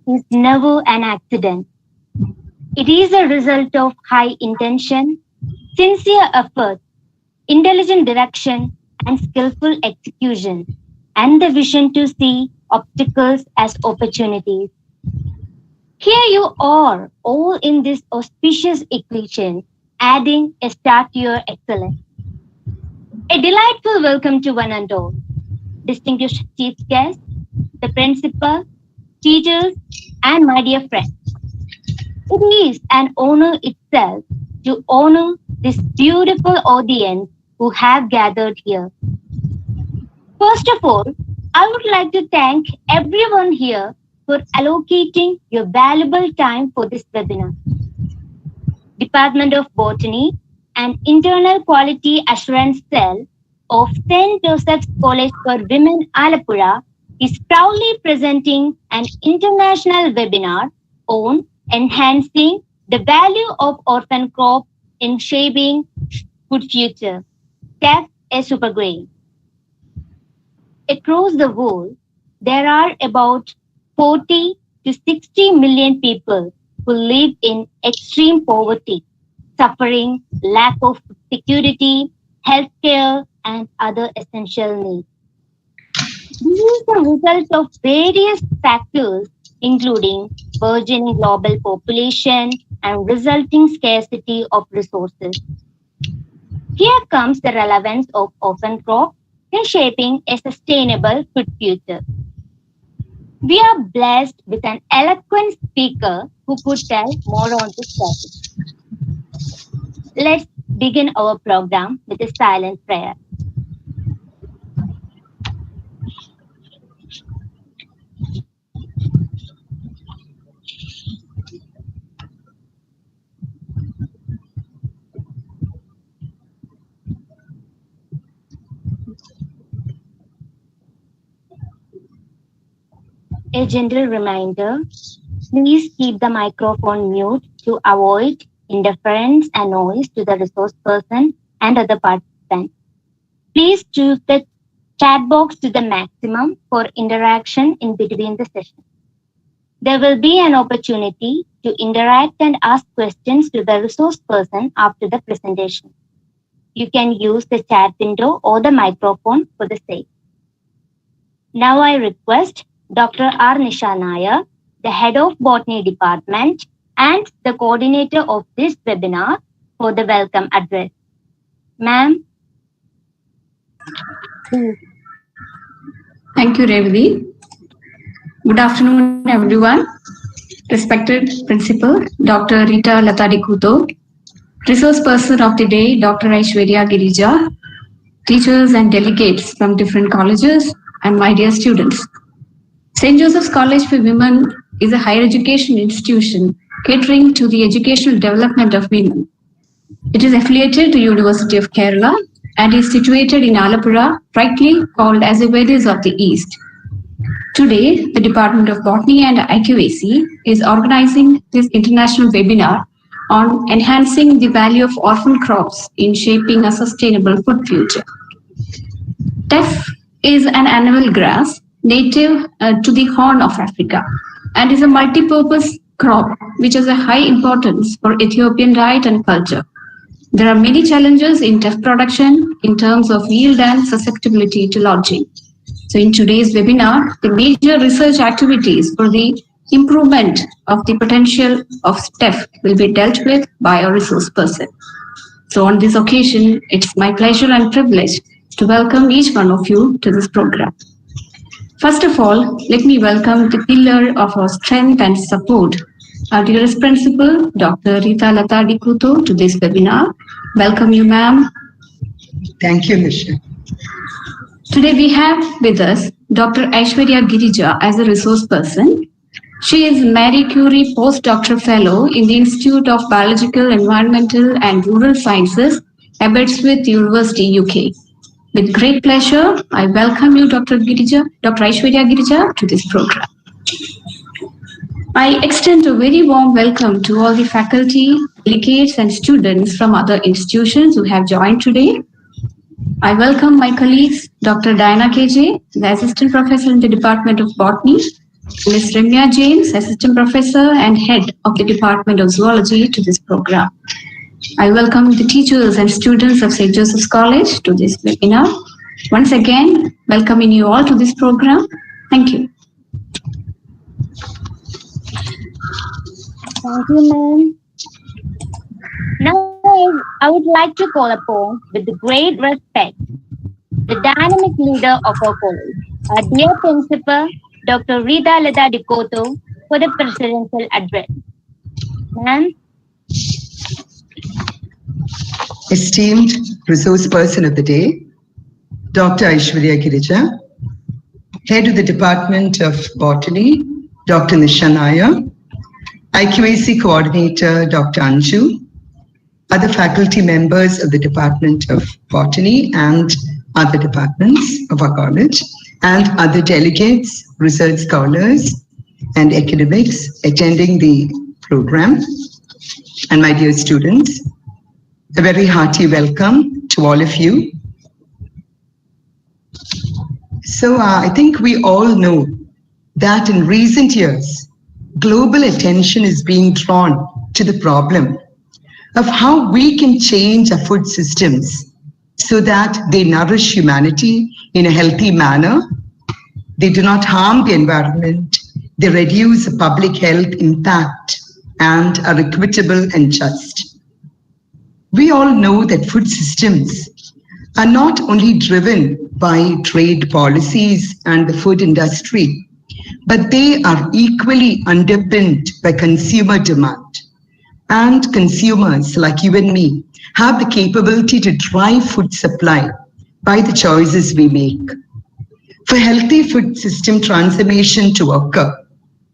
is never an accident. It is a result of high intention, sincere effort, intelligent direction, and skillful execution, and the vision to see obstacles as opportunities. Here you are, all in this auspicious equation, adding a star to your excellence. A delightful welcome to one and all. Distinguished chief guests, the principal, teachers, and my dear friends. It is an honor itself to honor this beautiful audience who have gathered here. First of all, I would like to thank everyone here for allocating your valuable time for this webinar. Department of Botany and Internal Quality Assurance Cell of St. Joseph's College for Women Alappuzha is proudly presenting an international webinar on enhancing the value of orphan crop in shaping food future. TEFF a supergrain. Across the world, there are about 40 to 60 million people who live in extreme poverty, suffering lack of security, healthcare, and other essential needs. This is the result of various factors, including burgeoning global population and resulting scarcity of resources. Here comes the relevance of orphan crop in shaping a sustainable food future. We are blessed with an eloquent speaker who could tell more on this topic. Let's begin our program with a silent prayer. A gentle reminder, please keep the microphone mute to avoid interference and noise to the resource person and other participants. Please choose the chat box to the maximum for interaction in between the sessions. There will be an opportunity to interact and ask questions to the resource person after the presentation. You can use the chat window or the microphone for the same. Now I request Dr. R. Nisha Nair, the head of Botany Department and the coordinator of this webinar, for the welcome address. Ma'am. Thank you, Revati. Good afternoon, everyone. Respected Principal, Dr. Rita Latadikuto, Resource Person of the Day, Dr. Aiswarya Girija, teachers and delegates from different colleges, and my dear students. St. Joseph's College for Women is a higher education institution catering to the educational development of women. It is affiliated to University of Kerala and is situated in Alappuzha, rightly called as the Vedas of the East. Today, the Department of Botany and IQAC is organizing this international webinar on enhancing the value of orphan crops in shaping a sustainable food future. TEFF is an annual grass native to the Horn of Africa and is a multi-purpose crop which has a high importance for Ethiopian diet and culture. There are many challenges in TEFF production in terms of yield and susceptibility to lodging. So in today's webinar, the major research activities for the improvement of the potential of TEFF will be dealt with by a resource person. So on this occasion, it's my pleasure and privilege to welcome each one of you to this program. First of all, let me welcome the pillar of our strength and support, our dearest principal, Dr. Rita Latadikuto, to this webinar. Welcome you, ma'am. Thank you, Nisha. Today we have with us Dr. Aiswarya Girija as a resource person. She is Marie Curie Postdoctoral Fellow in the Institute of Biological, Environmental and Rural Sciences, Aberystwyth University, UK. With great pleasure, I welcome you, Dr. Aiswarya Girija, to this program. I extend a very warm welcome to all the faculty, delegates, and students from other institutions who have joined today. I welcome my colleagues, Dr. Diana KJ, the Assistant Professor in the Department of Botany, Ms. Ramya James, Assistant Professor and Head of the Department of Zoology, to this program. I welcome the teachers and students of St. Joseph's College to this webinar. Once again, welcoming you all to this program. Thank you. Thank you, ma'am. Now, I would like to call upon, with great respect, the dynamic leader of our college, our dear Principal, Dr. Rita Leta Dikoto, for the presidential address. Ma'am. Esteemed resource person of the day, Dr. Aiswarya Girija, Head of the Department of Botany, Dr. Nisha Nair, IQAC Coordinator, Dr. Anju, other faculty members of the Department of Botany and other departments of our college, and other delegates, research scholars, and academics attending the program, and my dear students, a very hearty welcome to all of you. So I think we all know that in recent years, global attention is being drawn to the problem of how we can change our food systems so that they nourish humanity in a healthy manner, they do not harm the environment, they reduce the public health impact, and are equitable and just. We all know that food systems are not only driven by trade policies and the food industry, but they are equally underpinned by consumer demand. And consumers like you and me have the capability to drive food supply by the choices we make. For healthy food system transformation to occur,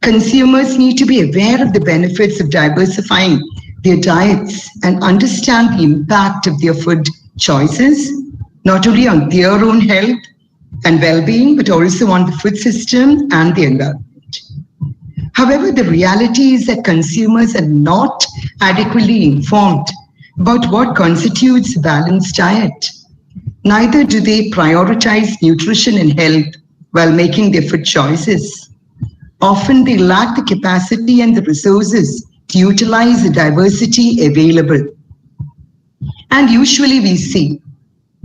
consumers need to be aware of the benefits of diversifying their diets and understand the impact of their food choices, not only on their own health and well-being, but also on the food system and the environment. However, the reality is that consumers are not adequately informed about what constitutes a balanced diet. Neither do they prioritize nutrition and health while making their food choices. Often they lack the capacity and the resources to utilize the diversity available. And usually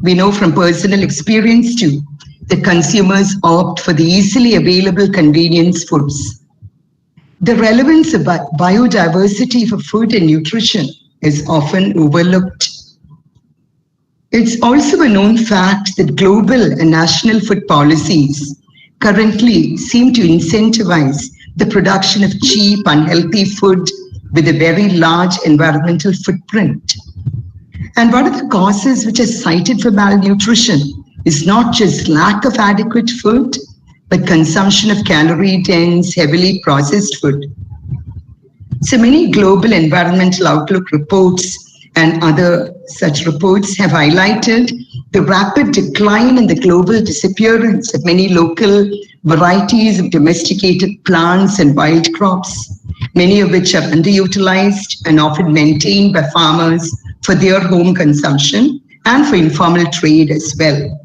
we know from personal experience too, that consumers opt for the easily available convenience foods. The relevance of biodiversity for food and nutrition is often overlooked. It's also a known fact that global and national food policies currently seem to incentivize the production of cheap, unhealthy food with a very large environmental footprint. And one of the causes which is cited for malnutrition is not just lack of adequate food, but consumption of calorie-dense, heavily processed food. So many global environmental outlook reports and other such reports have highlighted the rapid decline in the global disappearance of many local varieties of domesticated plants and wild crops, many of which are underutilized and often maintained by farmers for their home consumption and for informal trade as well.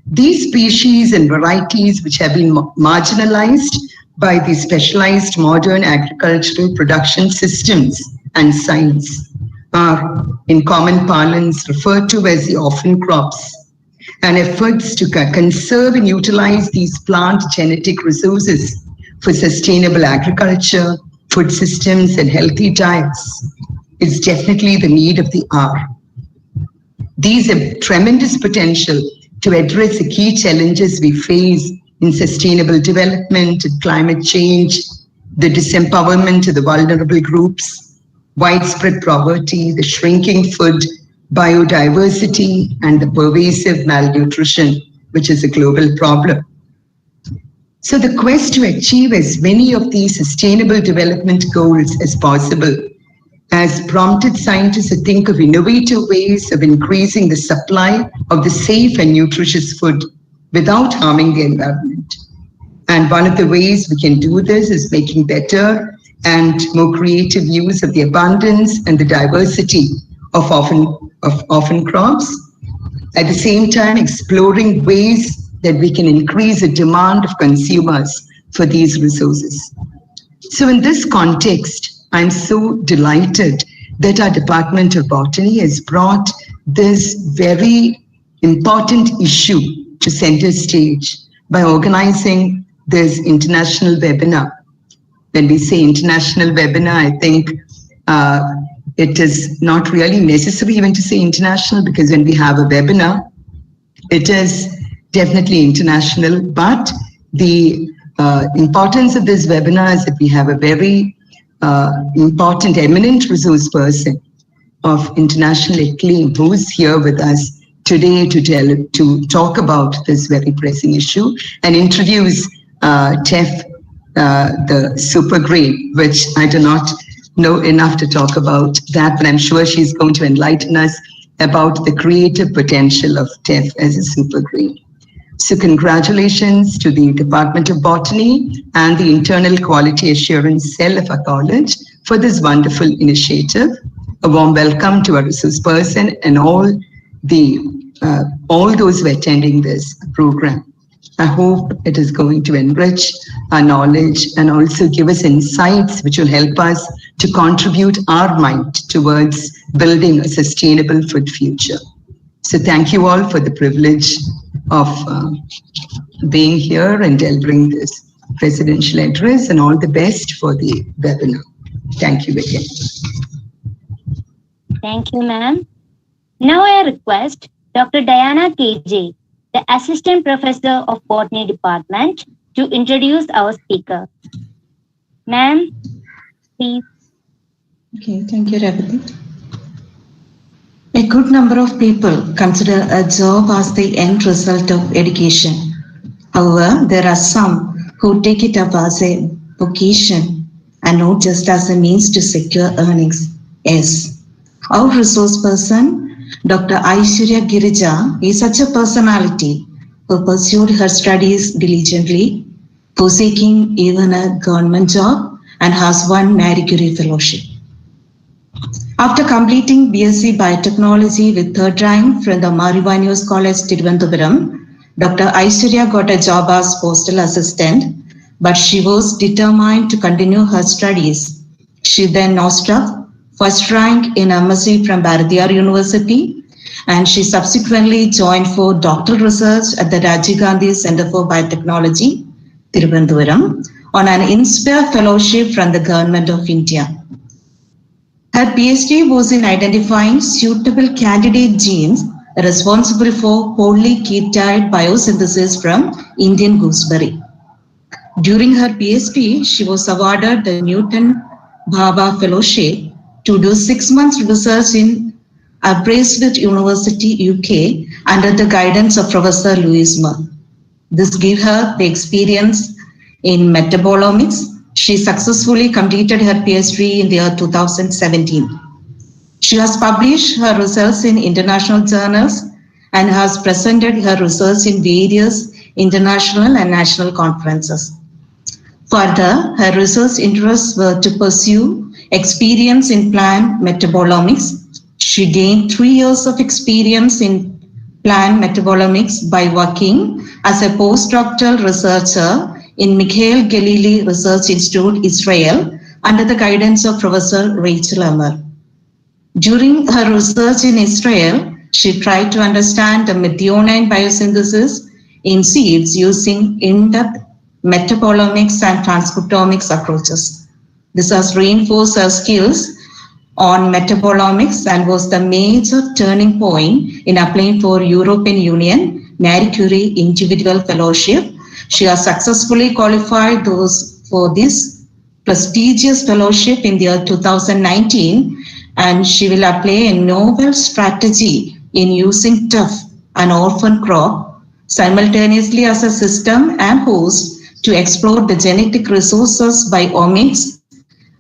These species and varieties which have been marginalized by the specialized modern agricultural production systems and science are, in common parlance, referred to as the orphan crops, and efforts to conserve and utilize these plant genetic resources for sustainable agriculture, food systems, and healthy diets is definitely the need of the hour. These have tremendous potential to address the key challenges we face in sustainable development and climate change, the disempowerment of the vulnerable groups, widespread poverty, the shrinking food, biodiversity, and the pervasive malnutrition, which is a global problem. So the quest to achieve as many of these sustainable development goals as possible has prompted scientists to think of innovative ways of increasing the supply of the safe and nutritious food without harming the environment. And one of the ways we can do this is making better and more creative use of the abundance and the diversity of orphan crops. At the same time, exploring ways that we can increase the demand of consumers for these resources. So in this context, I'm so delighted that our Department of Botany has brought this very important issue to center stage by organizing this international webinar. When we say international webinar, I think it is not really necessary even to say international, because when we have a webinar, it is definitely international. But the importance of this webinar is that we have a very important, eminent resource person of international acclaim who is here with us today to talk about this very pressing issue and introduce TEFF, the super grain, which I do not know enough to talk about that, but I'm sure she's going to enlighten us about the creative potential of TEFF as a super grain. So congratulations to the Department of Botany and the Internal Quality Assurance Cell of our college for this wonderful initiative. A warm welcome to our resource person and all those who are attending this program. I hope it is going to enrich our knowledge and also give us insights which will help us to contribute our mind towards building a sustainable food future. So thank you all for the privilege of being here and delivering this presidential address, and all the best for the webinar. Thank you again. Thank you, ma'am. Now I request Dr. Diana KJ, the Assistant Professor of Botany Department, to introduce our speaker. Ma'am, please. Okay, thank you, Revati. A good number of people consider a job as the end result of education. However, there are some who take it up as a vocation and not just as a means to secure earnings. Yes, our resource person, Dr. Aiswarya Girija, is such a personality who pursued her studies diligently, forsaking even a government job, and has won Marie Curie Fellowship. After completing BSc Biotechnology with third rank from the Marivanios College, Tiruvandhuram, Dr. Aiswarya got a job as postal assistant, but she was determined to continue her studies. She then notched up first rank in MSc from Bharatiyar University, and she subsequently joined for doctoral research at the Rajiv Gandhi Center for Biotechnology, Tiruvandhuram, on an INSPIRE fellowship from the Government of India. Her PhD was in identifying suitable candidate genes responsible for polyketide biosynthesis from Indian gooseberry. During her PhD, she was awarded the Newton Bhabha Fellowship to do 6 months research in Aberystwyth University, UK, under the guidance of Professor Louis Moore. This gave her the experience in metabolomics. She successfully completed her PhD in the year 2017. She has published her results in international journals and has presented her research in various international and national conferences. Further, her research interests were to pursue experience in plant metabolomics. She gained 3 years of experience in plant metabolomics by working as a postdoctoral researcher in Mikhail Galili Research Institute, Israel, under the guidance of Professor Rachel Emmer. During her research in Israel, she tried to understand the methionine biosynthesis in seeds using in-depth metabolomics and transcriptomics approaches. This has reinforced her skills on metabolomics and was the major turning point in applying for European Union Marie Curie Individual Fellowship. She has successfully qualified for this prestigious fellowship in the year 2019, and she will apply a novel strategy in using TEFF, an orphan crop, simultaneously as a system and host to explore the genetic resources by omics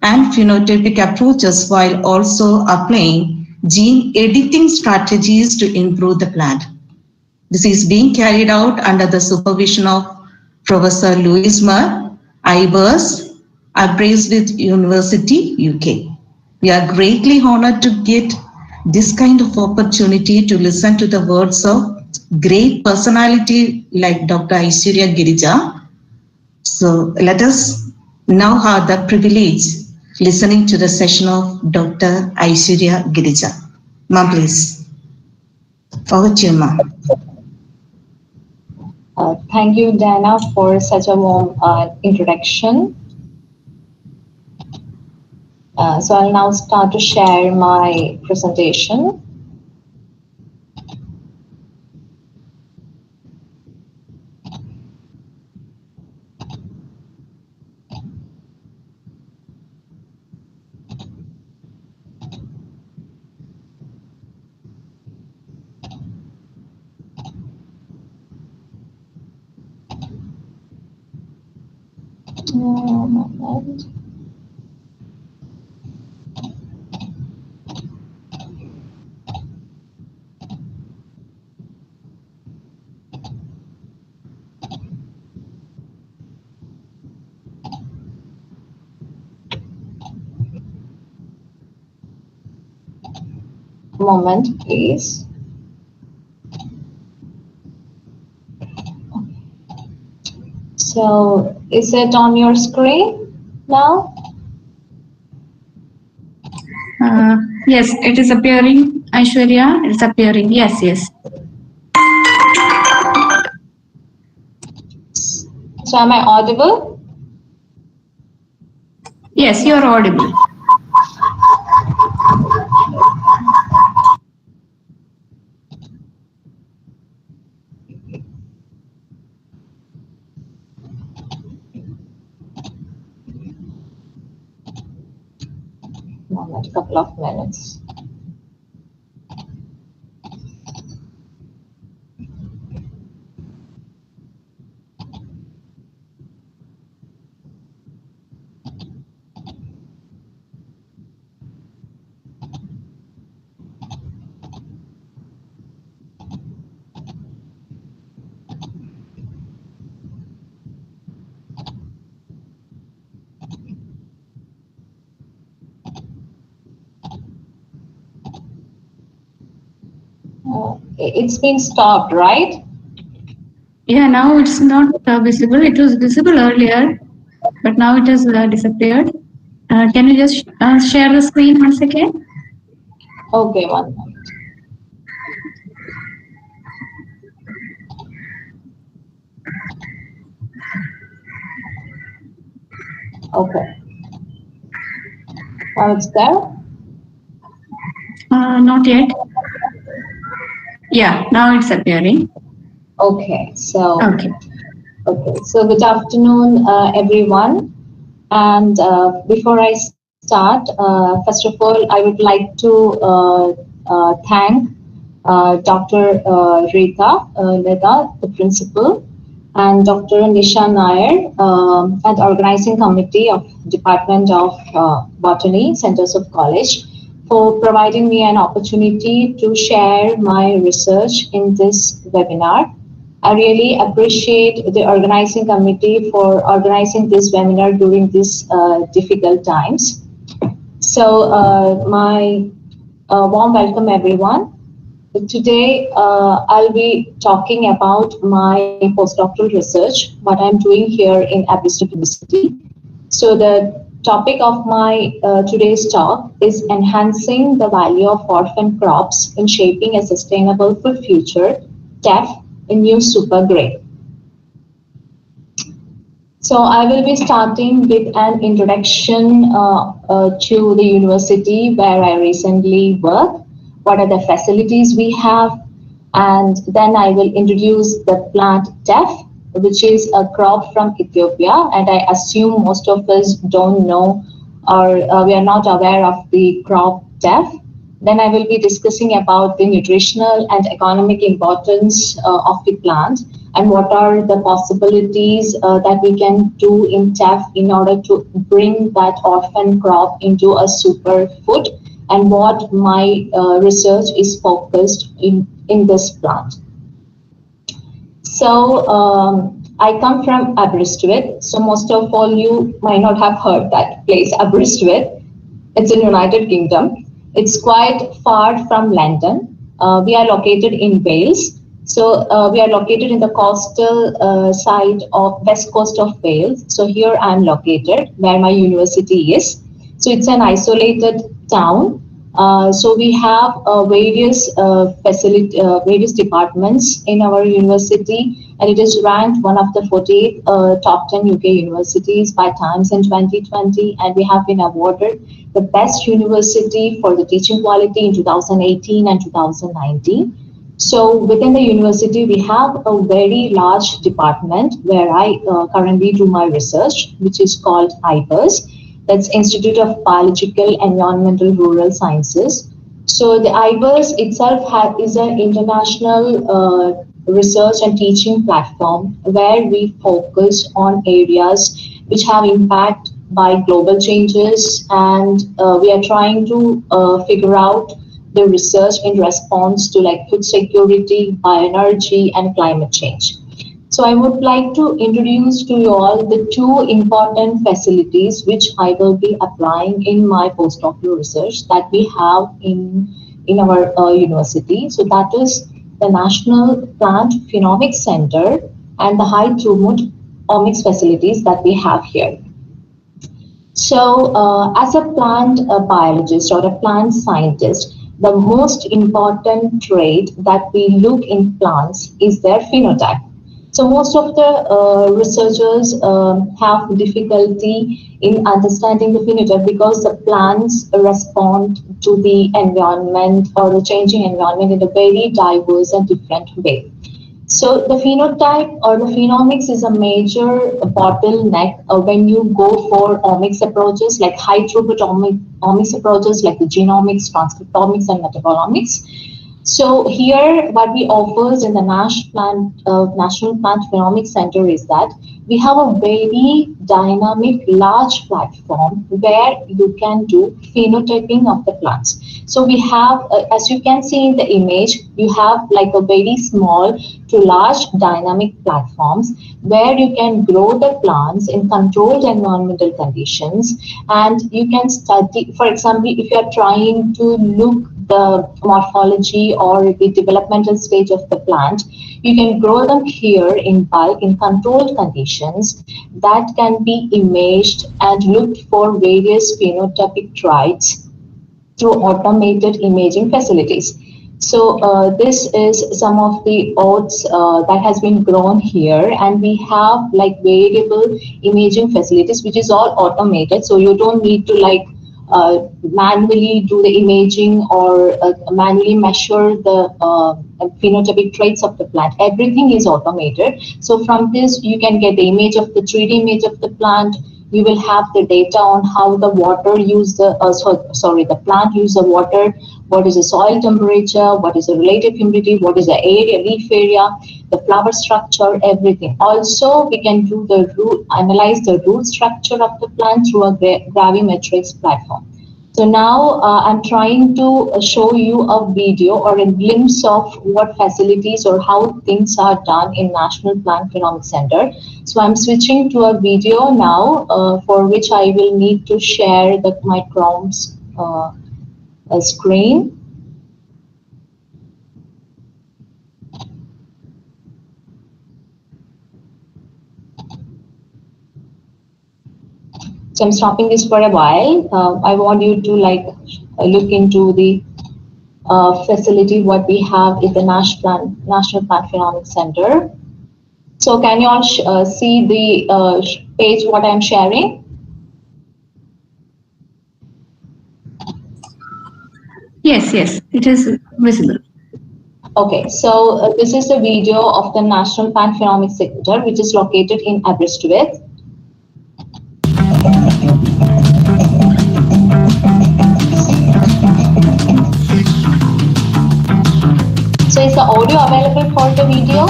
and phenotypic approaches, while also applying gene editing strategies to improve the plant. This is being carried out under the supervision of Professor Louis Moore, IBERS, Aberystwyth University, UK. We are greatly honored to get this kind of opportunity to listen to the words of great personality like Dr. Aiswarya Girija. So let us now have the privilege listening to the session of Dr. Aiswarya Girija. Ma'am, please. Over to you, ma'am. Thank you, Dana, for such a warm introduction. So I'll now start to share my presentation. Moment. Moment, please. So, is it on your screen now? Yes, it is appearing. Aiswarya, it's appearing. Yes, yes. So, am I audible? Yes, you are audible. Moment, a couple of minutes. It's been stopped, right? Yeah, now it's not visible. It was visible earlier, but now it has disappeared. Can you just share the screen once again? Okay, 1 minute. Okay. Now it's there? Not yet. Yeah, now it's appearing. Okay, so Okay. So good afternoon, everyone. And before I start, first of all, I would like to thank Dr. Rita Leda, the principal, and Dr. Nisha Nair, and organizing committee of Department of Botany, Centers of College, for providing me an opportunity to share my research in this webinar. I really appreciate the organizing committee for organizing this webinar during these difficult times. So my warm welcome, everyone. Today, I'll be talking about my postdoctoral research, what I'm doing here in Aberystwyth University. So the topic of my today's talk is enhancing the value of orphan crops in shaping a sustainable food future, TEFF, a new super grain. So I will be starting with an introduction to the university where I recently work, what are the facilities we have, and then I will introduce the plant TEFF, which is a crop from Ethiopia, and I assume most of us don't know or we are not aware of the crop TEFF. Then I will be discussing about the nutritional and economic importance of the plant and what are the possibilities that we can do in TEFF in order to bring that orphan crop into a superfood, and what my research is focused in this plant. So I come from Aberystwyth, so most of all you might not have heard that place, Aberystwyth. It's in United Kingdom. It's quite far from London. We are located in Wales, So we are located in the coastal side of west coast of Wales. So here I am located where my university is. So it's an isolated town. So we have various various departments in our university, and it is ranked one of the 48 top 10 UK universities by Times in 2020, and we have been awarded the best university for the teaching quality in 2018 and 2019. So within the university, we have a very large department where I currently do my research, which is called IBERS. That's Institute of Biological, Environmental, Rural Sciences. So the IBERS itself is an international research and teaching platform where we focus on areas which have impact by global changes, and we are trying to figure out the research in response to like food security, bioenergy, and climate change. So I would like to introduce to you all the two important facilities which I will be applying in my postdoctoral research that we have in our university. So that is the National Plant Phenomics Center and the high throughput omics facilities that we have here. So as a plant biologist or a plant scientist, the most important trait that we look in plants is their phenotype. So most of the researchers have difficulty in understanding the phenotype because the plants respond to the environment or the changing environment in a very diverse and different way. So the phenotype or the phenomics is a major bottleneck when you go for omics approaches, like high throughput omics approaches like the genomics, transcriptomics, and metabolomics. So here, what we offers in the National Plant Phenomics Center is that we have a very dynamic, large platform where you can do phenotyping of the plants. So we have, as you can see in the image, you have like a very small to large dynamic platforms where you can grow the plants in controlled environmental conditions, and you can study, for example, if you are trying to look the morphology or the developmental stage of the plant, you can grow them here in bulk in controlled conditions that can be imaged and looked for various phenotypic traits through automated imaging facilities. So this is some of the oats that has been grown here, and we have like variable imaging facilities which is all automated, so you don't need to like manually do the imaging or manually measure the phenotypic traits of the plant. Everything is automated. So from this, you can get the image of the 3D image of the plant. You will have the data on how the water use the the plant use the water. What is the soil temperature? What is the relative humidity? What is the area, leaf area, the flower structure, everything. Also, we can do the analyze the root structure of the plant through a gravimetrics platform. So now I'm trying to show you a video or a glimpse of what facilities or how things are done in National Plant Phenomics Center. So I'm switching to a video now for which I will need to share my Chrome's screen. So I'm stopping this for a while. I want you to like look into the facility what we have in the National Plant Phenomics Center. So can you all see the page what I'm sharing? Yes, it is visible. Okay, so this is a video of the National Plant Phenomics Center, which is located in Aberystwyth. So is the audio available for the video?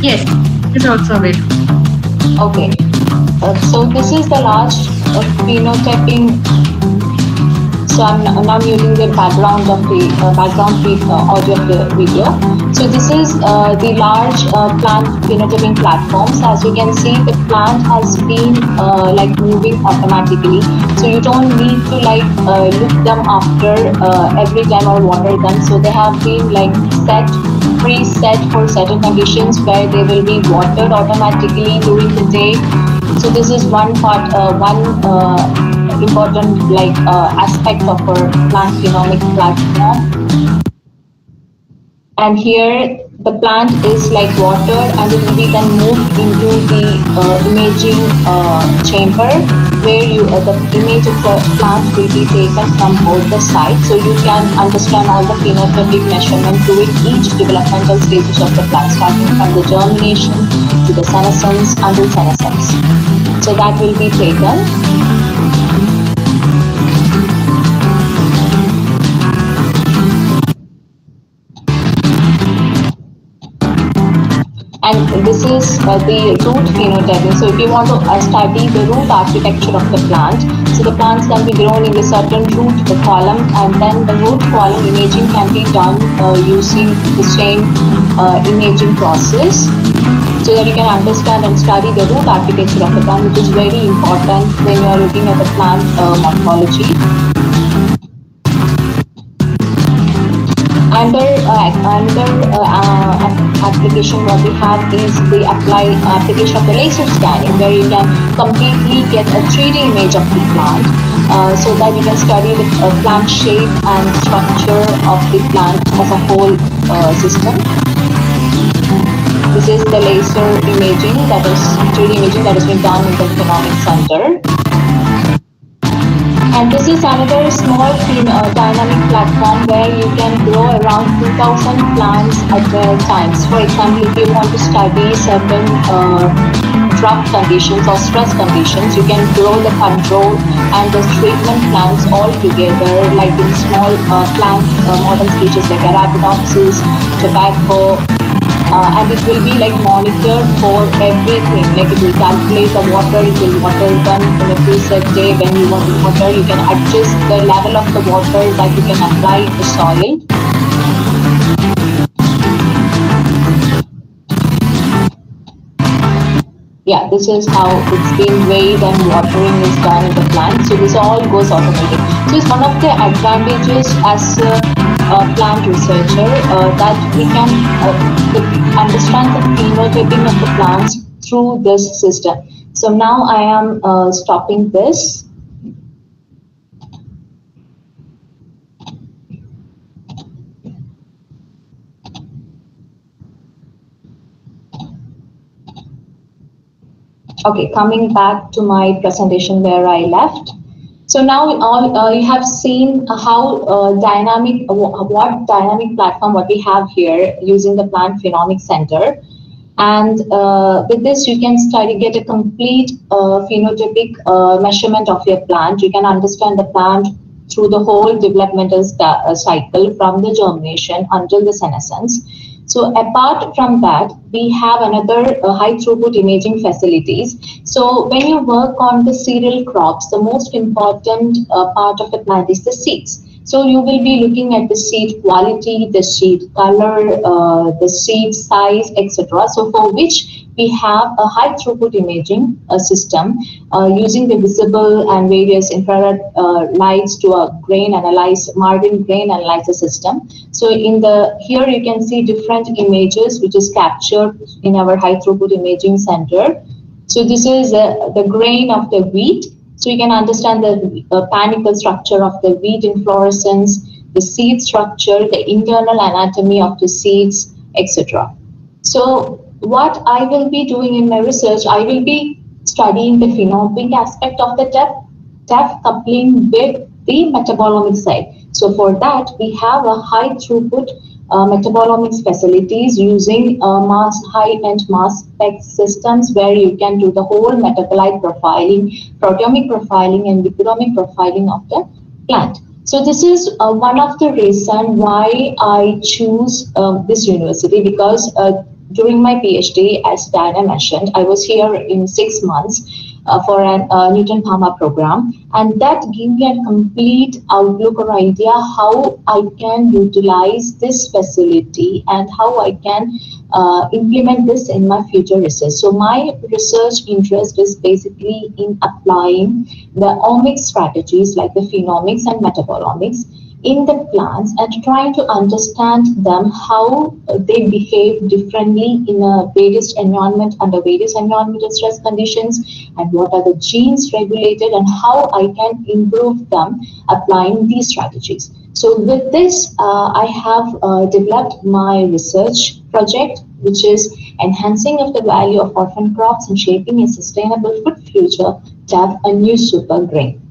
Yes, it is also available. Okay, so this is the large phenotyping So I'm now muting the background of the audio of the video. So this is the large plant phenotyping platforms. As you can see, the plant has been like moving automatically. So you don't need to like look them after every time or water them. So they have been like preset for certain conditions where they will be watered automatically during the day. So this is one part, important like aspect of our plant genomic platform. And here the plant is like watered and it will be then moved into the imaging chamber where the image of the plant will be taken from both the sides, so you can understand all the phenotypic measurement during each developmental stages of the plant, starting from the germination to the senescence until senescence. So that will be taken. And this is the root phenotyping. So if you want to study the root architecture of the plant, so the plants can be grown in a certain root column, and then the root column imaging can be done using the same imaging process, so that you can understand and study the root architecture of the plant, which is very important when you are looking at the plant morphology. Application what we have is the application of the laser scanning, where you can completely get a 3D image of the plant, so that you can study the plant shape and structure of the plant as a whole system. This is the laser imaging, that is 3D imaging that has been done in the Genomics Center. And this is another small dynamic platform where you can grow around 2,000 plants at a time. For example, if you want to study certain drought conditions or stress conditions, you can grow the control and the treatment plants all together, like in small plant modern species like Alappuzha, tobacco, and it will be like monitored for everything. Like it will calculate the water, it will water them in a preset day. When you want to water, you can adjust the level of the water that you can apply in the soil. Yeah, this is how it's been weighed and watering is done in the plant. So this all goes automatic. So it's one of the advantages as a plant researcher that we can understand the phenotyping of the plants through this system. So now I am stopping this. Okay, coming back to my presentation where I left. So now you have seen how what dynamic platform what we have here using the Plant Phenomics Center. And with this, you can get a complete phenotypic measurement of your plant. You can understand the plant through the whole developmental cycle from the germination until the senescence. So apart from that, we have another high throughput imaging facilities. So when you work on the cereal crops, the most important part of the plant is the seeds. So you will be looking at the seed quality, the seed color, the seed size, etc. So for which we have a high throughput imaging system using the visible and various infrared lights to a Marvin grain analyzer system. So here you can see different images which is captured in our high throughput imaging center. So this is the grain of the wheat. So you can understand the panicle structure of the wheat inflorescence, the seed structure, the internal anatomy of the seeds, etc. So what I will be doing in my research, I will be studying the phenotypic aspect of the TEFF coupling with the metabolomics side. So for that, we have a high throughput metabolomics facilities using high-end mass spec systems where you can do the whole metabolite profiling, proteomic profiling, and lipidomic profiling of the plant. So this is one of the reasons why I choose this university, because during my PhD, as Diana mentioned, I was here in 6 months. for an Newton Pharma program, and that gave me a complete outlook or idea how I can utilize this facility and how I can implement this in my future research. So my research interest is basically in applying the omics strategies like the phenomics and metabolomics in the plants and trying to understand them, how they behave differently in a various environment under various environmental stress conditions, and what are the genes regulated and how I can improve them applying these strategies. So with this, I have developed my research project, which is enhancing of the value of orphan crops and shaping a sustainable food future, TEFF, a new super grain.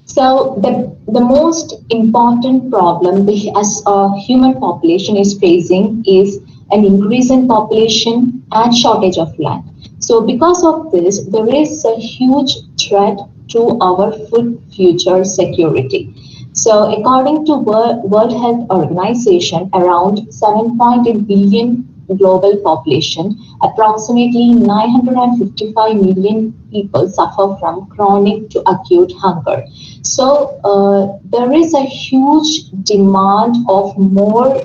So the most important problem as a human population is facing is an increase in population and shortage of land. So because of this, there is a huge threat to our food future security. So according to World Health Organization, around 7.8 billion global population, approximately 955 million people suffer from chronic to acute hunger. So there is a huge demand of more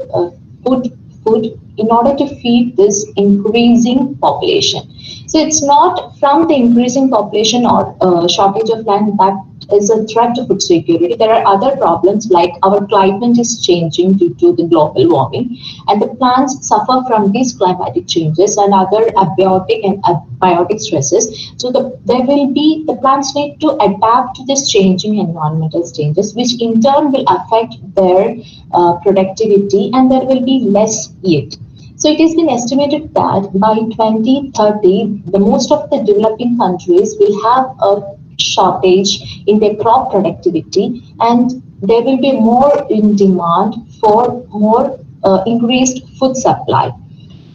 food in order to feed this increasing population. So it's not from the increasing population or shortage of land that is a threat to food security. There are other problems like our climate is changing due to the global warming, and the plants suffer from these climatic changes and other abiotic and abiotic stresses. So the plants need to adapt to this changing environmental changes, which in turn will affect their productivity, and there will be less yield. So it has been estimated that by 2030, the most of the developing countries will have a shortage in their crop productivity, and there will be more in demand for more increased food supply.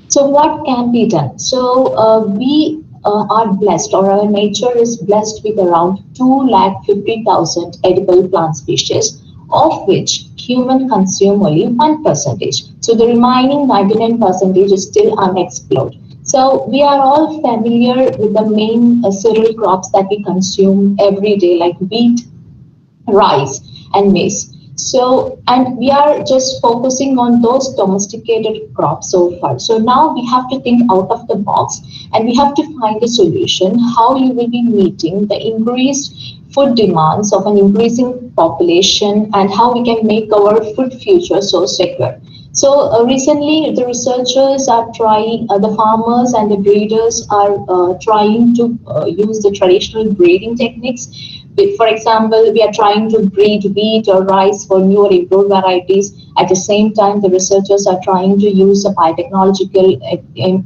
So what can be done? So we are blessed, or our nature is blessed with around 250,000 edible plant species, of which human consume only 1%. So the remaining 99% is still unexplored. So we are all familiar with the main cereal crops that we consume every day, like wheat, rice, and maize. So, and we are just focusing on those domesticated crops so far. So now we have to think out of the box, and we have to find a solution how you will be meeting the increased food demands of an increasing population, and how we can make our food future so secure. So recently, the researchers are trying, the farmers and the breeders are trying to use the traditional breeding techniques. For example, we are trying to breed wheat or rice for new or improved varieties. At the same time, the researchers are trying to use the biotechnological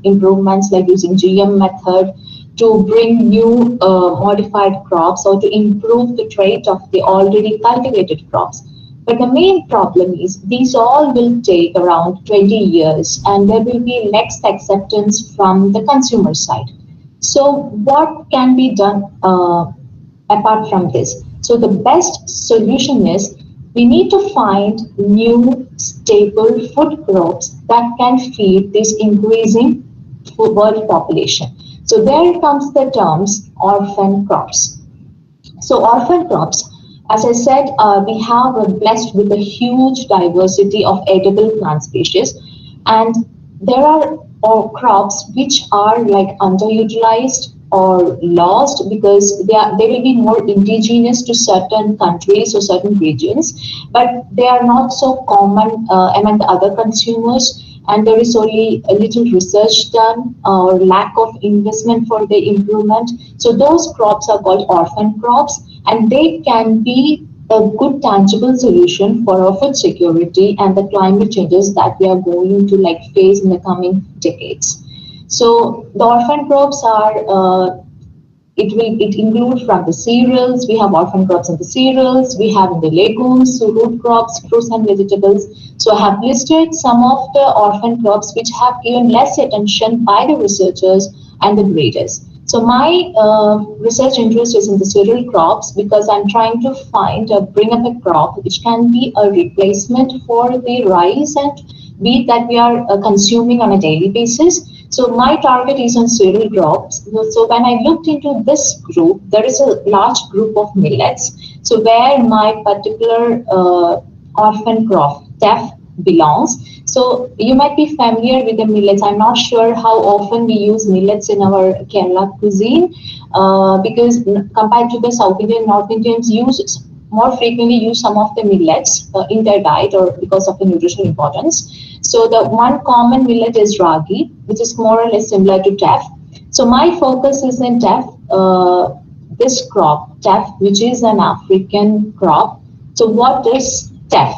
improvements like using GM method to bring new modified crops or to improve the trait of the already cultivated crops. But the main problem is these all will take around 20 years, and there will be next acceptance from the consumer side. So what can be done apart from this? So the best solution is we need to find new stable food crops that can feed this increasing world population. So there comes the terms orphan crops. So orphan crops, as I said, we have blessed with a huge diversity of edible plant species, and there are crops which are like underutilized or lost because they will be more indigenous to certain countries or certain regions, but they are not so common among the other consumers, and there is only a little research done or lack of investment for the improvement. So those crops are called orphan crops, and they can be a good tangible solution for our food security and the climate changes that we are going to face in the coming decades. So the orphan crops are, it includes from the cereals. We have orphan crops in the cereals, we have in the legumes, so root crops, fruits and vegetables. So I have listed some of the orphan crops which have given less attention by the researchers and the breeders. So my research interest is in the cereal crops because I'm trying to bring up a crop which can be a replacement for the rice and wheat that we are consuming on a daily basis. So my target is on cereal crops. So when I looked into this group, there is a large group of millets. So where my particular orphan crop, TEFF, belongs. So you might be familiar with the millets. I'm not sure how often we use millets in our Kerala cuisine because compared to the South Indian, North Indians more frequently use some of the millets in their diet or because of the nutritional importance. So the one common millet is ragi, which is more or less similar to teff. So my focus is in teff, this crop, teff, which is an African crop. So what is teff?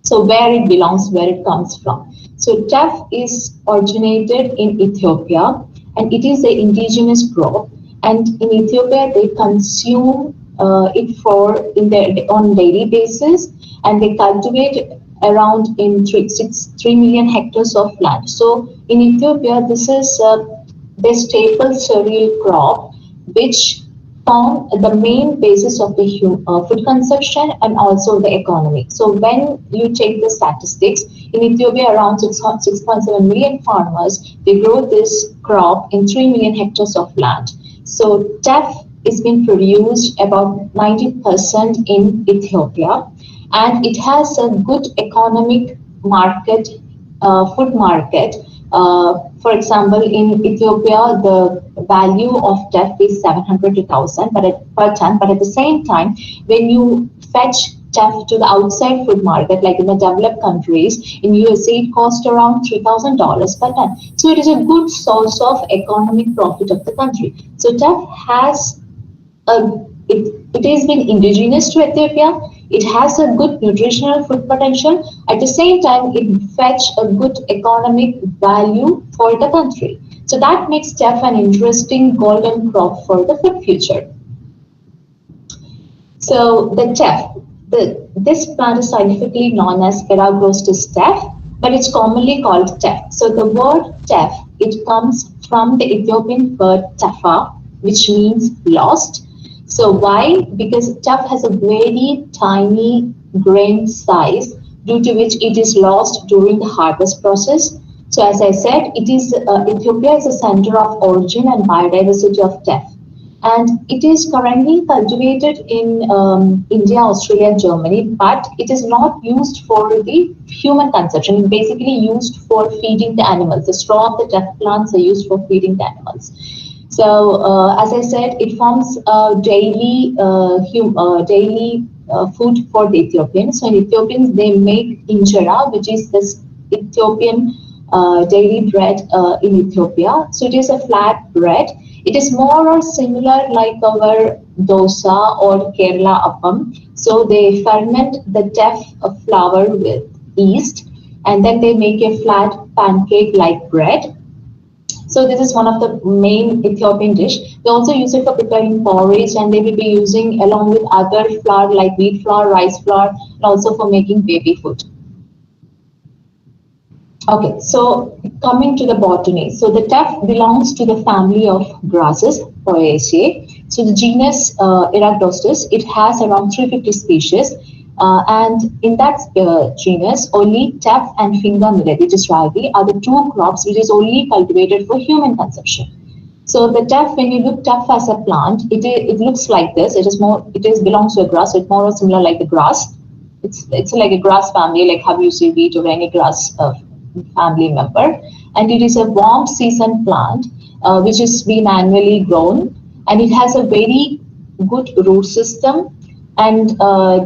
So where it belongs, where it comes from. So teff is originated in Ethiopia, and it is an indigenous crop. And in Ethiopia, they consume it on daily basis, and they cultivate around in 3 million hectares of land. So in Ethiopia, this is the staple cereal crop, which form the main basis of the food consumption and also the economy. So when you take the statistics, in Ethiopia, around 6.7 million farmers, they grow this crop in 3 million hectares of land. So teff is being produced about 90% in Ethiopia, and it has a good economic market, food market. For example, in Ethiopia, the value of teff is 700 to 1,000 per ton. But at the same time, when you fetch teff to the outside food market, like in the developed countries, in USA, it costs around $3,000 per ton. So it is a good source of economic profit of the country. So teff has it has been indigenous to Ethiopia. It has a good nutritional food potential. At the same time, it fetch a good economic value for the country. So that makes teff an interesting golden crop for the food future. So the teff, this plant is scientifically known as Eragrostis teff, but it's commonly called teff. So the word teff, it comes from the Ethiopian word teffa, which means lost. So why? Because teff has a very tiny grain size, due to which it is lost during the harvest process. So as I said, Ethiopia is a center of origin and biodiversity of teff. And it is currently cultivated in India, Australia, Germany, but it is not used for the human consumption. It's basically used for feeding the animals. The straw of the teff plants are used for feeding the animals. So, as I said, it forms daily food for the Ethiopians. So, in Ethiopians, they make injera, which is this Ethiopian daily bread in Ethiopia. So, it is a flat bread. It is more or similar like our dosa or Kerala appam. So, they ferment the teff flour with yeast, and then they make a flat pancake-like bread. So this is one of the main Ethiopian dish. They also use it for preparing porridge, and they will be using along with other flour like wheat flour, rice flour, and also for making baby food. Okay, so coming to the botany. So the teff belongs to the family of grasses, Poaceae. So the genus Eragrostis, it has around 350 species. And in that genus, only teff and finger millet, which is ragi, are the two crops which is only cultivated for human consumption. So the teff, when you look teff as a plant, it looks like this. It belongs to a grass. So it's more or similar like the grass. It's like a grass family, like how you see wheat or any grass family member. And it is a warm season plant which is being annually grown, and it has a very good root system and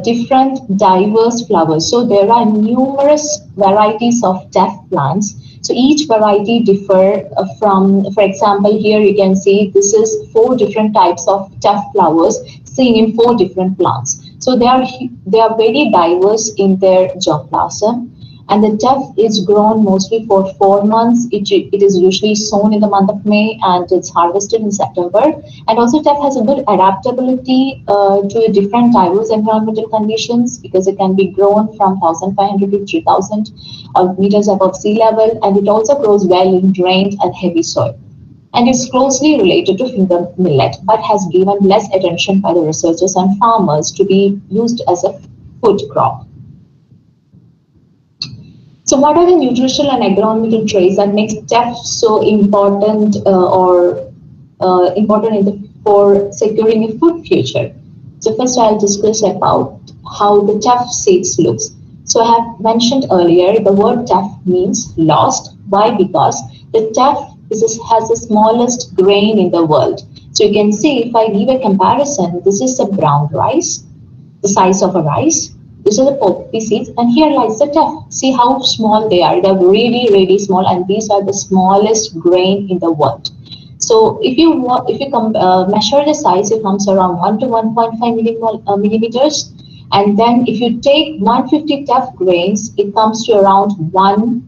different diverse flowers. So there are numerous varieties of teff plants. So each variety differ from, for example, here you can see this is 4 different types of teff flowers seen in 4 different plants. So they are very diverse in their germplasm. And the teff is grown mostly for 4 months. It is usually sown in the month of May and it's harvested in September. And also teff has a good adaptability to different diverse environmental conditions, because it can be grown from 1,500 to 3,000 meters above sea level. And it also grows well in drained and heavy soil. And it's closely related to finger millet, but has given less attention by the researchers and farmers to be used as a food crop. So what are the nutritional and agronomical traits that makes TEFF so important for securing a food future? So first I'll discuss about how the TEFF seeds looks. So I have mentioned earlier, the word TEFF means lost. Why? Because the TEFF has the smallest grain in the world. So you can see, if I give a comparison, this is a brown rice, the size of a rice. These are the poppy seeds, and here lies the TEFF. See how small they are. They're really, really small, and these are the smallest grain in the world. So if you measure the size, it comes around 1 to 1.5 millimeters. And then if you take 150 TEFF grains, it comes to around 1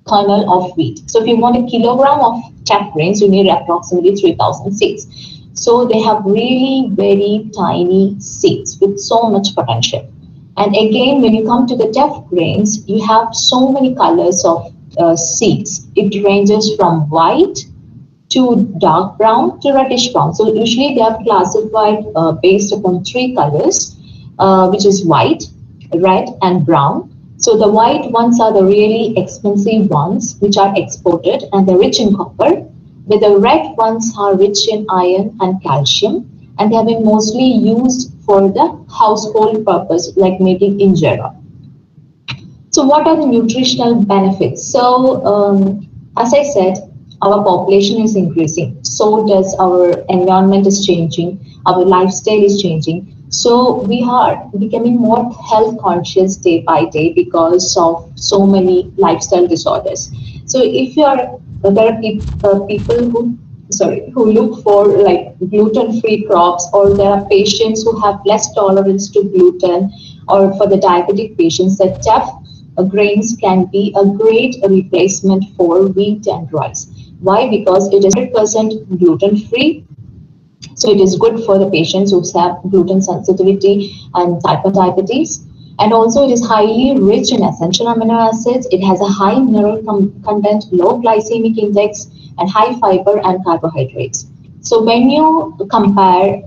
kernel of wheat. So if you want a kilogram of TEFF grains, you need approximately 3,000 seeds. So they have really very tiny seeds with so much potential. And again, when you come to the TEFF grains, you have so many colors of seeds. It ranges from white to dark brown to reddish brown. So usually they are classified based upon 3 colors, which is white, red, and brown. So the white ones are the really expensive ones, which are exported, and they're rich in copper. But the red ones are rich in iron and calcium, and they have been mostly used for the household purpose, like making injera. So what are the nutritional benefits? So as I said, our population is increasing. So does our environment is changing. Our lifestyle is changing. So we are becoming more health conscious day by day because of so many lifestyle disorders. So if you are, there are people who look for like gluten-free crops, or there are patients who have less tolerance to gluten, or for the diabetic patients, that TEFF grains can be a great replacement for wheat and rice. Why? Because it is 100% gluten-free. So it is good for the patients who have gluten sensitivity and type 1 diabetes. And also it is highly rich in essential amino acids. It has a high mineral content, low glycemic index, and high fiber and carbohydrates. So when you compare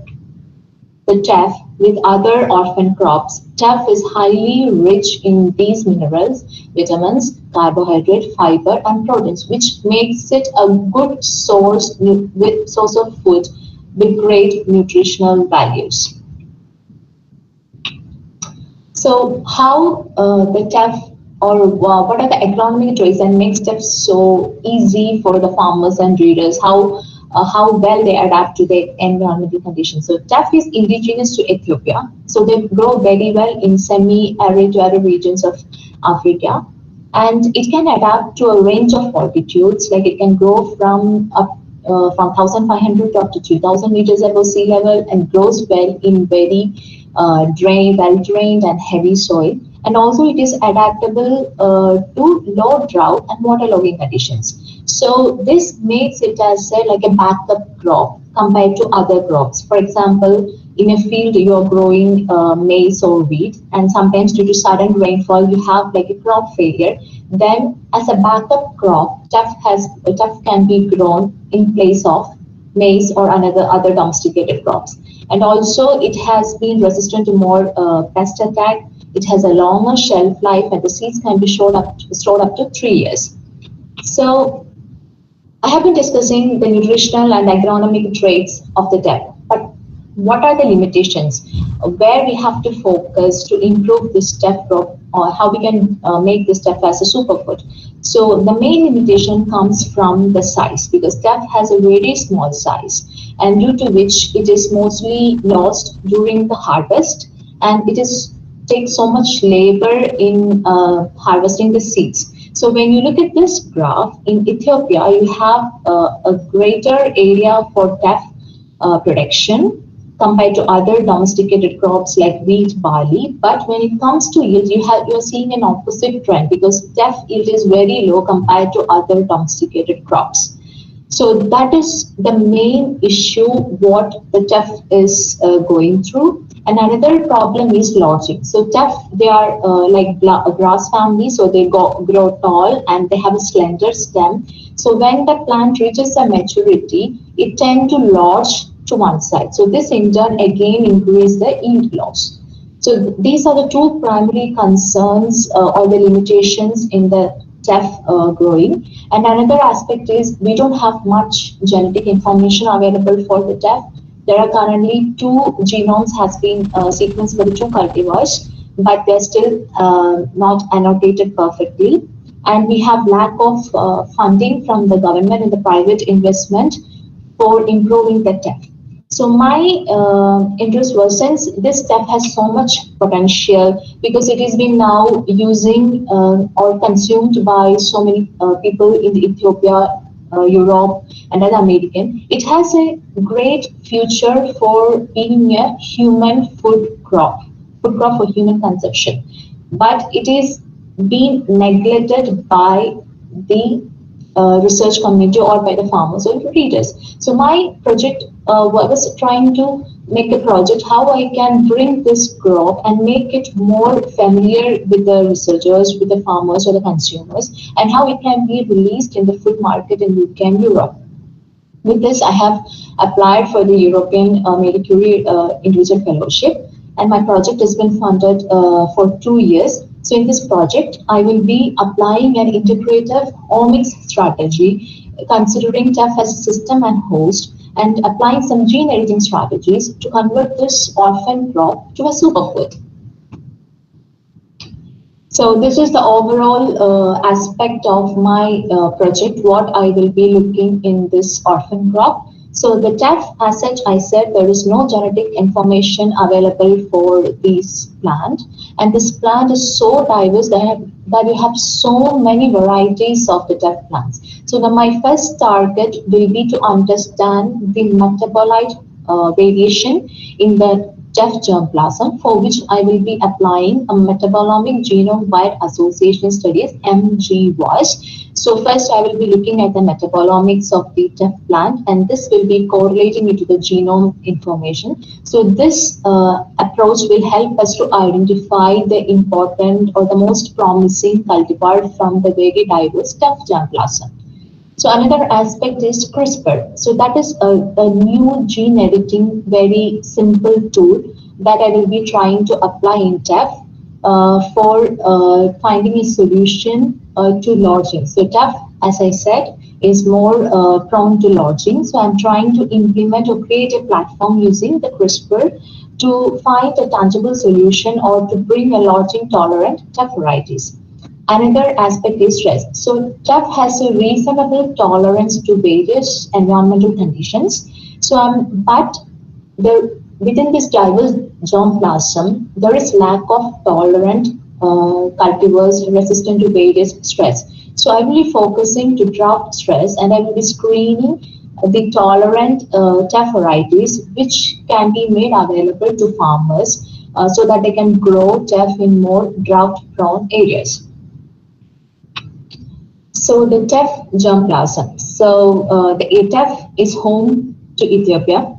the TEFF with other orphan crops, TEFF is highly rich in these minerals, vitamins, carbohydrate, fiber, and proteins, which makes it a good source of food with great nutritional values. So how the TEFF, or what are the agronomic traits that makes TEFF so easy for the farmers and breeders? How well they adapt to the environmental conditions. So TEFF is indigenous to Ethiopia. So they grow very well in semi-arid to arid regions of Africa. And it can adapt to a range of altitudes, like it can grow from 1,500 to up to 2,000 meters above sea level, and grows well in very well-drained and heavy soil. And also it is adaptable to low drought and waterlogging conditions. So this makes it as like a backup crop compared to other crops. For example, in a field you're growing maize or wheat, and sometimes due to sudden rainfall you have like a crop failure. Then as a backup crop, TEFF can be grown in place of maize or other domesticated crops. And also it has been resistant to more pest attack. It has a longer shelf life, and the seeds can be stored up to 3 years. So I have been discussing the nutritional and agronomic traits of the TEFF, but what are the limitations? Where we have to focus to improve this TEFF crop, or how we can make this TEFF as a superfood. So the main limitation comes from the size, because TEFF has a very small size, and due to which it is mostly lost during the harvest, and takes so much labor in harvesting the seeds. So when you look at this graph, in Ethiopia, you have a greater area for TEFF production compared to other domesticated crops like wheat, barley. But when it comes to yield, you're seeing an opposite trend, because TEFF yield is very low compared to other domesticated crops. So that is the main issue what the TEFF is going through. And another problem is lodging. So TEFF, they are like a grass family, so they grow tall and they have a slender stem. So when the plant reaches a maturity, it tends to lodge to one side. So this in turn again increases the yield loss. So these are the two primary concerns or the limitations in the TEFF growing. And another aspect is we don't have much genetic information available for the TEFF. There are currently 2 genomes has been sequenced for the 2 cultivars, but they're still not annotated perfectly. And we have lack of funding from the government and the private investment for improving the TEFF. So my interest was, since this TEFF has so much potential because it is being now using or consumed by so many people in Ethiopia, Europe, and other American, it has a great future for being a human food crop for human consumption. But it is being neglected by the research community or by the farmers or the readers. So my project was trying to make a project how I can bring this crop and make it more familiar with the researchers, with the farmers or the consumers, and how it can be released in the food market in UK and Europe. With this, I have applied for the European Marie Curie Individual Fellowship, and my project has been funded for 2 years. So in this project, I will be applying an integrative omics strategy, considering TEFF as a system and host, and applying some gene editing strategies to convert this orphan crop to a superfood. So this is the overall aspect of my project, what I will be looking in this orphan crop. So the TEFF, as such, I said there is no genetic information available for this plant. And this plant is so diverse that we have so many varieties of the TEFF plants. So my first target will be to understand the metabolite variation in the TEFF germplasm, for which I will be applying a metabolomic genome-wide association studies, MGWAS. So first I will be looking at the metabolomics of the TEFF plant, and this will be correlating it to the genome information. So this approach will help us to identify the important or the most promising cultivar from the very diverse TEFF germplasm. So another aspect is CRISPR. So that is a new gene editing, very simple tool that I will be trying to apply in TEFF for finding a solution to lodging. So TEFF, as I said, is more prone to lodging. So I'm trying to implement or create a platform using the CRISPR to find a tangible solution or to bring a lodging tolerant TEFF varieties. Another aspect is stress. So TEFF has a reasonable tolerance to various environmental conditions. So but within this diverse germplasm, there is lack of tolerant cultivars resistant to various stress. So I will be focusing to drop stress, and I will be screening the tolerant TEFF varieties which can be made available to farmers so that they can grow TEFF in more drought-prone areas. So the TEFF germplasm. So the TEFF is home to Ethiopia.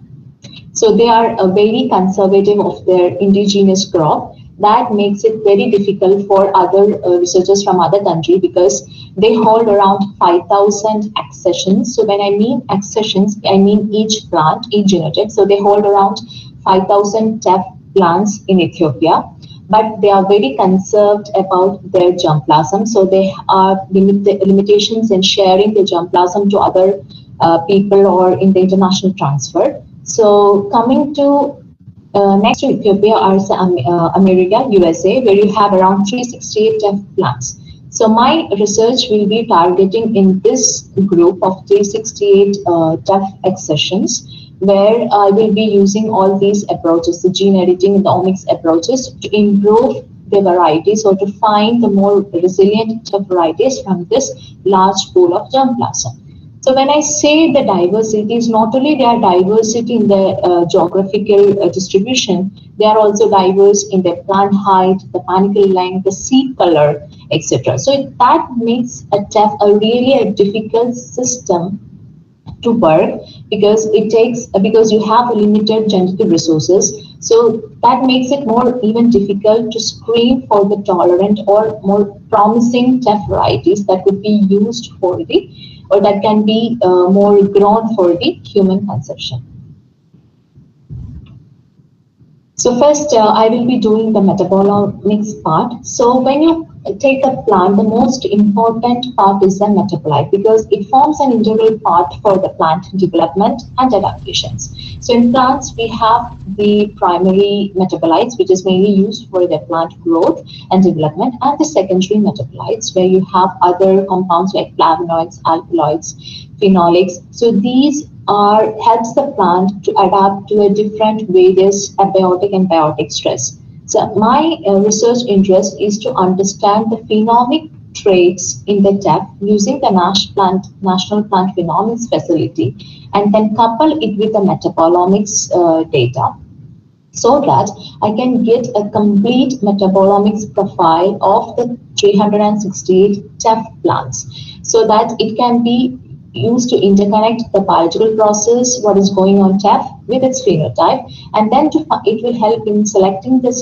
So they are very conservative of their indigenous crop. That makes it very difficult for other researchers from other countries because they hold around 5,000 accessions. So when I mean accessions, I mean each plant, each genotype. So they hold around 5,000 TEFF plants in Ethiopia. But they are very conserved about their germplasm. So they are limitations in sharing the germplasm to other people or in the international transfer. So coming to next to Ethiopia are America, USA, where you have around 368 TEFF plants. So my research will be targeting in this group of 368 TEFF accessions, where I will be using all these approaches, the gene editing and the omics approaches, to improve the varieties or to find the more resilient TEFF varieties from this large pool of germplasm. So when I say the diversity, is not only their diversity in the geographical distribution, they are also diverse in their plant height, the panicle length, the seed color, etc. So that makes a TEFF a really difficult system to work because you have limited genetic resources. So that makes it more even difficult to screen for the tolerant or more promising TEFF varieties that could be used for or that can be more grown for the human consumption. So first, I will be doing the metabolomics part. So when you take a plant, the most important part is the metabolite because it forms an integral part for the plant development and adaptations. So in plants, we have the primary metabolites, which is mainly used for the plant growth and development, and the secondary metabolites, where you have other compounds like flavonoids, alkaloids, phenolics. So these helps the plant to adapt to a different various abiotic and biotic stress. So my research interest is to understand the phenomic traits in the TEFF using the National Plant Phenomics Facility and then couple it with the metabolomics data so that I can get a complete metabolomics profile of the 368 TEFF plants so that it can be used to interconnect the biological process, what is going on TEFF with its phenotype, and then it will help in selecting the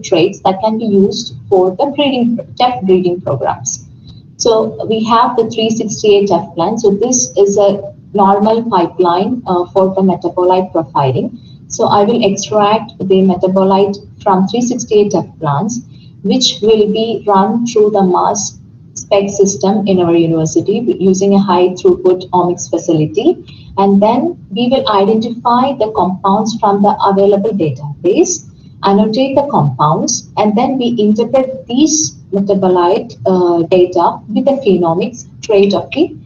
traits that can be used for the TEFF breeding programs. So we have the 368 TEFF plants. So this is a normal pipeline for the metabolite profiling. So I will extract the metabolite from 368 TEFF plants, which will be run through the mass spec system in our university using a high throughput omics facility. And then we will identify the compounds from the available database, annotate the compounds, and then we interpret these metabolite data with the phenomics trait of the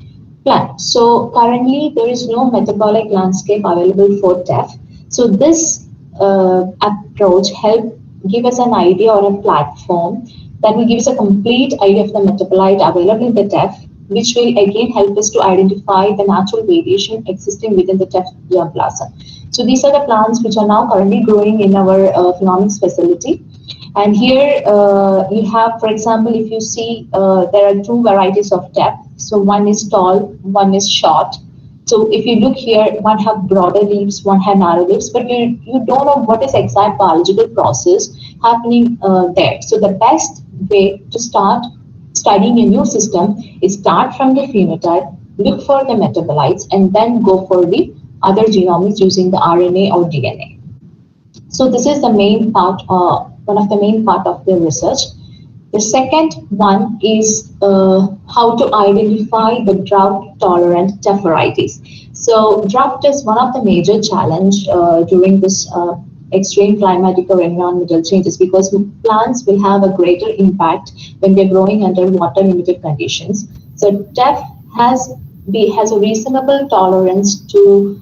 plant. So currently there is no metabolic landscape available for TEFF. So this approach helps give us an idea or a platform that will give us a complete idea of the metabolite available in the TEFF, which will again help us to identify the natural variation existing within the TEFF germplasm. So these are the plants which are now currently growing in our phenomics facility. And here you have, for example, if you see, there are two varieties of TEFF. So one is tall, one is short. So if you look here, one have broader leaves, one have narrow leaves, but you don't know what is exact biological process happening there. So the best way to start studying a new system is start from the phenotype, look for the metabolites, and then go for the other genomics using the RNA or DNA. So this is the main part, one of the main part of the research. The second one is how to identify the drought-tolerant TEFF varieties. So drought is one of the major challenge during this extreme climatic or environmental changes because plants will have a greater impact when they're growing under water-limited conditions. So TEFF has a reasonable tolerance to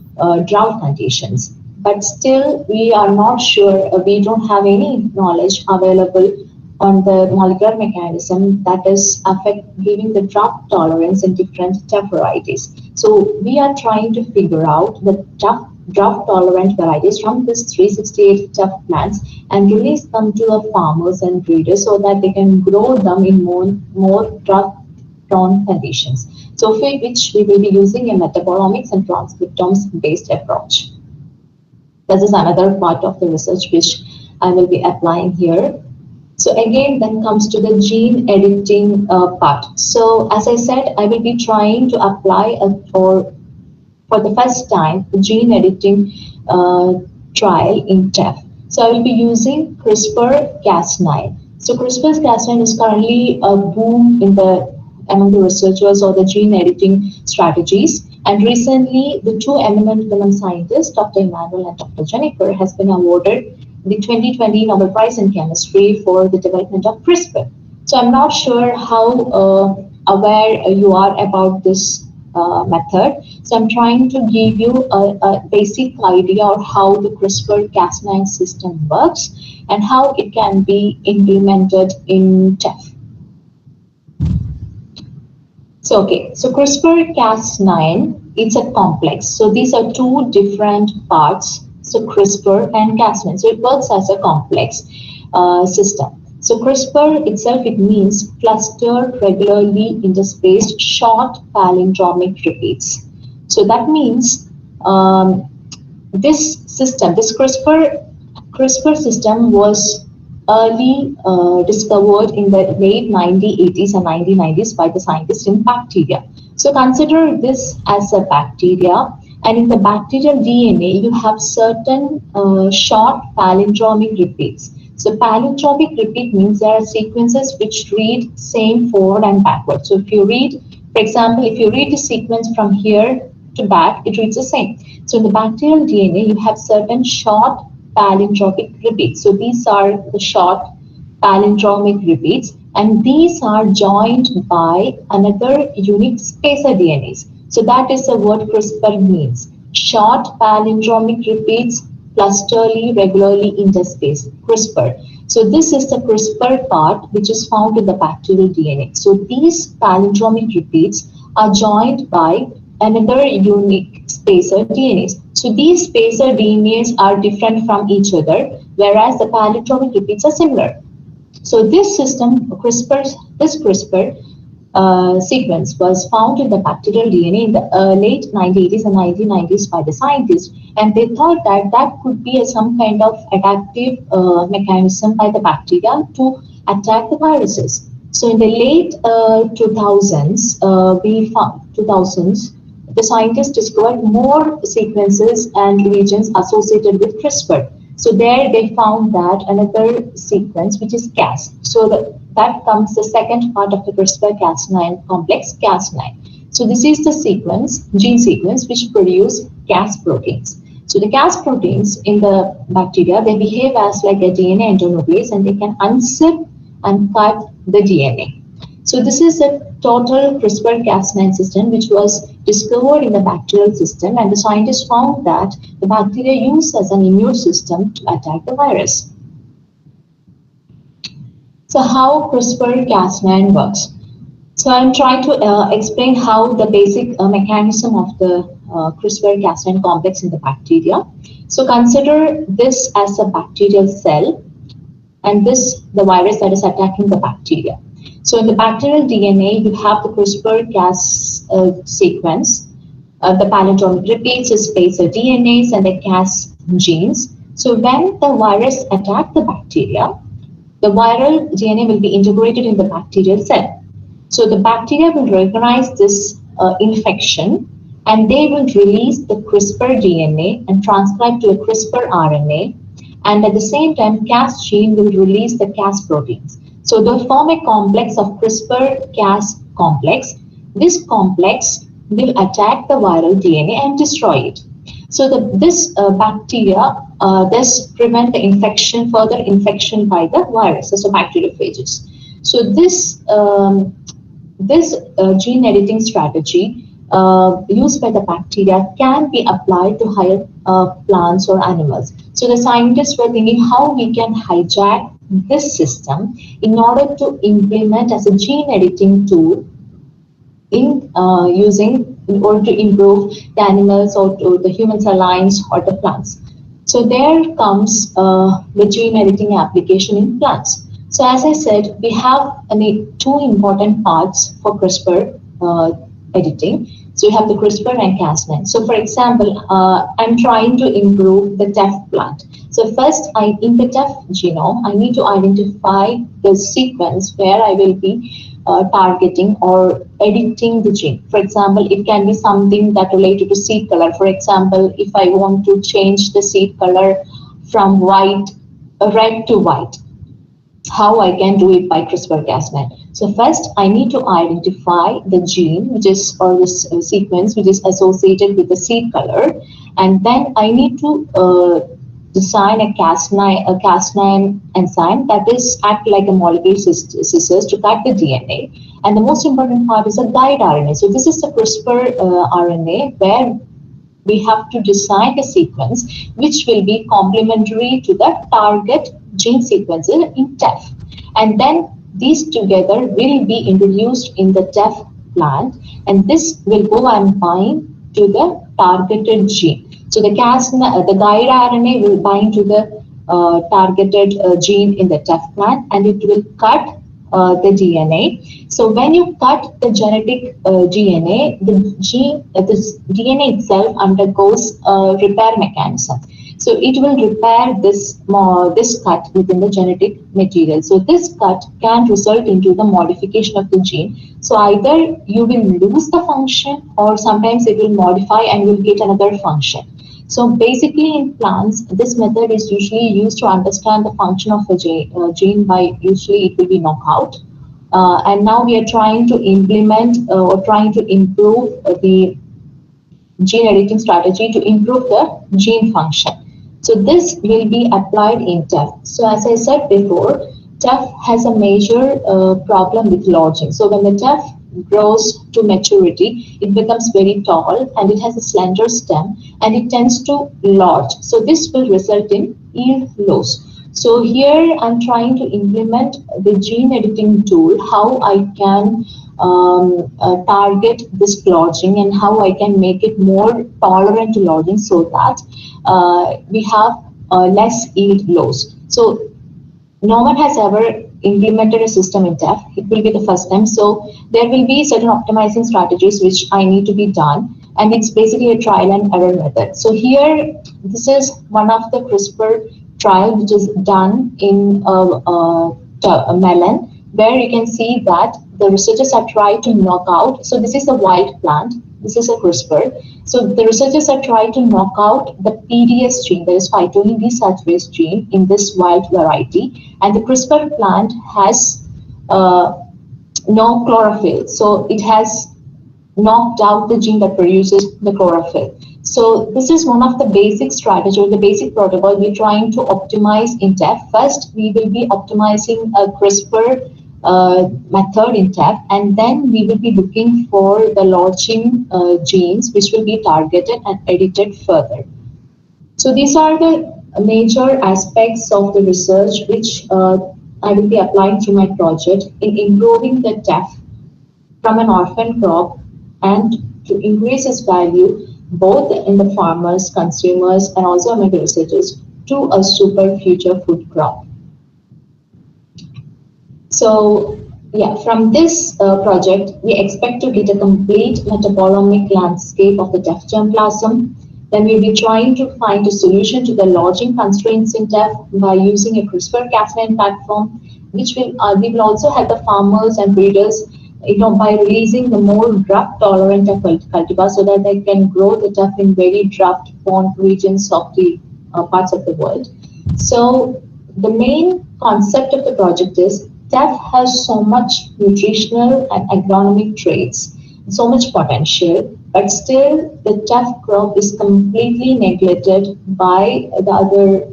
drought conditions, but still we are not sure, we don't have any knowledge available on the molecular mechanism that is giving the drought tolerance in different TEFF varieties. So we are trying to figure out the drought tolerant varieties from this 368 TEFF plants and release them to the farmers and breeders so that they can grow them in more drought prone conditions. So for which we will be using a metabolomics and transcriptomes based approach. This is another part of the research which I will be applying here. So again, then comes to the gene editing part. So as I said, I will be trying to apply for the first time the gene editing trial in TEFF. So I will be using CRISPR-Cas9. So CRISPR-Cas9 is currently a boom among the researchers or the gene editing strategies. And recently, the two eminent women scientists, Dr. Emanuel and Dr. Jennifer, has been awarded the 2020 Nobel Prize in Chemistry for the development of CRISPR. So I'm not sure how aware you are about this method. So I'm trying to give you a basic idea of how the CRISPR-Cas9 system works and how it can be implemented in TEFF. So CRISPR-Cas9, it's a complex. So these are two different parts. So CRISPR and Cas9. So it works as a complex system. So CRISPR itself, it means clustered, regularly interspaced, short palindromic repeats. So that means this system, this CRISPR system was early discovered in the late 1980s and 1990s by the scientists in bacteria. So consider this as a bacteria And in the bacterial DNA, you have certain short palindromic repeats. So palindromic repeat means there are sequences which read same forward and backward. So if you read, for example, if you read the sequence from here to back, it reads the same. So in the bacterial DNA, you have certain short palindromic repeats. So these are the short palindromic repeats, and these are joined by another unique spacer DNAs. So that is the word CRISPR means. Short palindromic repeats clusterly, regularly interspaced, CRISPR. So this is the CRISPR part which is found in the bacterial DNA. So these palindromic repeats are joined by another unique spacer DNAs. So these spacer DNAs are different from each other, whereas the palindromic repeats are similar. So this system, this CRISPR sequence was found in the bacterial DNA in the late 1980s and 1990s by the scientists, and they thought that that could be some kind of adaptive mechanism by the bacteria to attack the viruses. So in the late 2000s, the scientists discovered more sequences and regions associated with CRISPR. So there they found that another sequence which is Cas. So that comes the second part of the CRISPR-Cas9 complex, Cas9. So this is the sequence, gene sequence, which produce Cas proteins. So the Cas proteins in the bacteria, they behave as like a DNA endonuclease, and they can unzip and cut the DNA. So this is the total CRISPR-Cas9 system which was discovered in the bacterial system, and the scientists found that the bacteria use as an immune system to attack the virus. So how CRISPR-Cas9 works? So I'm trying to explain how the basic mechanism of the CRISPR-Cas9 complex in the bacteria. So consider this as a bacterial cell, and this the virus that is attacking the bacteria. So in the bacterial DNA, you have the CRISPR-Cas sequence, the palindromic repeats, the spacer DNAs, and the Cas genes. So when the virus attacks the bacteria, the viral DNA will be integrated in the bacterial cell. So the bacteria will recognize this infection, and they will release the CRISPR DNA and transcribe to a CRISPR RNA. And at the same time, Cas gene will release the Cas proteins. So they'll form a complex of CRISPR-Cas complex. This complex will attack the viral DNA and destroy it. So this bacteria thus prevent the infection, further infection by the viruses, so bacteriophages. So this gene editing strategy used by the bacteria can be applied to higher plants or animals. So the scientists were thinking how we can hijack this system in order to implement as a gene editing tool in order to improve the animals or the human cell lines or the plants. So there comes the gene editing application in plants. So as I said, we have two important parts for CRISPR editing. So you have the CRISPR and Cas9. So for example, I'm trying to improve the TEFF plant. So first, in the TEFF genome, I need to identify the sequence where I will be targeting or editing the gene. For example, it can be something that related to seed color. For example, if I want to change the seed color from red to white, how I can do it by CRISPR-Cas9. So first, I need to identify the gene, which is, or this sequence, which is associated with the seed color, and then I need to design a Cas9 enzyme that is act like a molecular scissors to cut the DNA. And the most important part is a guide RNA. So this is the CRISPR RNA where we have to design a sequence which will be complementary to the target gene sequences in TEFF. And then these together will be introduced in the TEFF plant, and this will go and bind to the targeted gene. So the guide RNA will bind to the targeted gene in the TEFF plant, and it will cut the DNA. So when you cut the genetic DNA, the DNA itself undergoes a repair mechanism. So it will repair this cut within the genetic material. So this cut can result into the modification of the gene. So either you will lose the function, or sometimes it will modify and you'll get another function. So basically in plants, this method is usually used to understand the function of a gene by usually it will be knockout. And now we are trying to implement or trying to improve the gene editing strategy to improve the gene function. So this will be applied in TEFF. So as I said before, TEFF has a major problem with lodging. So when the TEFF grows to maturity, it becomes very tall and it has a slender stem and it tends to lodge. So this will result in yield loss. So here I'm trying to implement the gene editing tool, how I can target this lodging and how I can make it more tolerant to lodging so that we have less yield loss. So no one has ever implemented a system in TEFF. It will be the first time. So there will be certain optimizing strategies which I need to be done. And it's basically a trial and error method. So here, this is one of the CRISPR trial which is done in a melon, where you can see that the researchers are trying to knock out. So this is a wild plant. This is a CRISPR. So the researchers are trying to knock out the PDS gene, that is phytonil desaturase gene, in this wild variety. And the CRISPR plant has no chlorophyll. So it has knocked out the gene that produces the chlorophyll. So this is one of the basic strategy or the basic protocol we're trying to optimize in TEFF. First, we will be optimizing a CRISPR method in TEFF, and then we will be looking for the lodging genes which will be targeted and edited further. So these are the major aspects of the research which I will be applying to my project in improving the TEFF from an orphan crop and to increase its value both in the farmers, consumers, and also among the researchers to a super future food crop. So yeah, from this project, we expect to get a complete metabolomic landscape of the TEFF germplasm. Then we'll be trying to find a solution to the lodging constraints in TEFF by using a CRISPR-Cas9 platform, which will we will also help the farmers and breeders, by releasing the more drought-tolerant cultivars so that they can grow the TEFF in very drought-prone regions of the parts of the world. So the main concept of the project is TEFF has so much nutritional and agronomic traits, so much potential, but still the TEFF crop is completely neglected by the other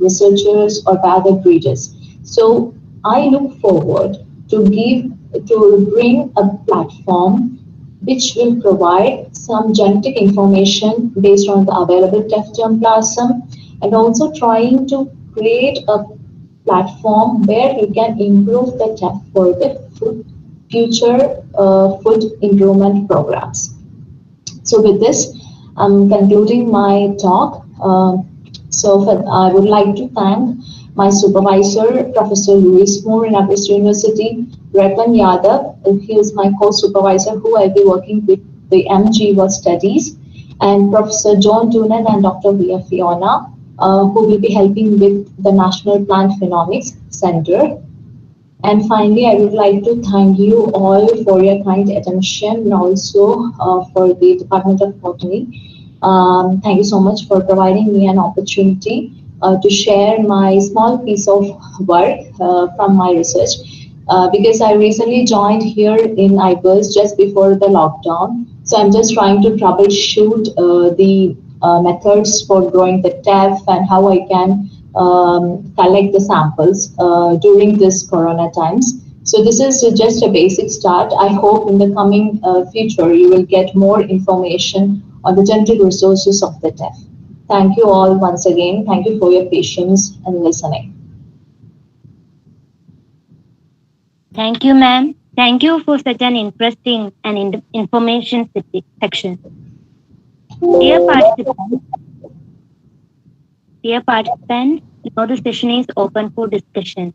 researchers or by other breeders. So I look forward to bring a platform which will provide some genetic information based on the available TEFF germplasm, and also trying to create a platform where you can improve the TEFF for the future food improvement programs. So with this, I'm concluding my talk. I would like to thank my supervisor, Professor Louis Moore in August University, Ratan Yadav, he is my co-supervisor who I'll be working with the MGWA studies, and Professor John Doonan and Dr. Via Fiona, who will be helping with the National Plant Phenomics Center. And finally, I would like to thank you all for your kind attention, and also for the Department of Botany. Thank you so much for providing me an opportunity to share my small piece of work from my research. Because I recently joined here in IBERS just before the lockdown. So I'm just trying to troubleshoot the methods for growing the TEFF and how I can collect the samples during this corona times. So this is just a basic start. I hope in the coming future you will get more information on the genetic resources of the TEFF. Thank you all once again. Thank you for your patience and listening. Thank you, ma'am. Thank you for such an interesting and information section. Dear participants, now the session is open for discussion.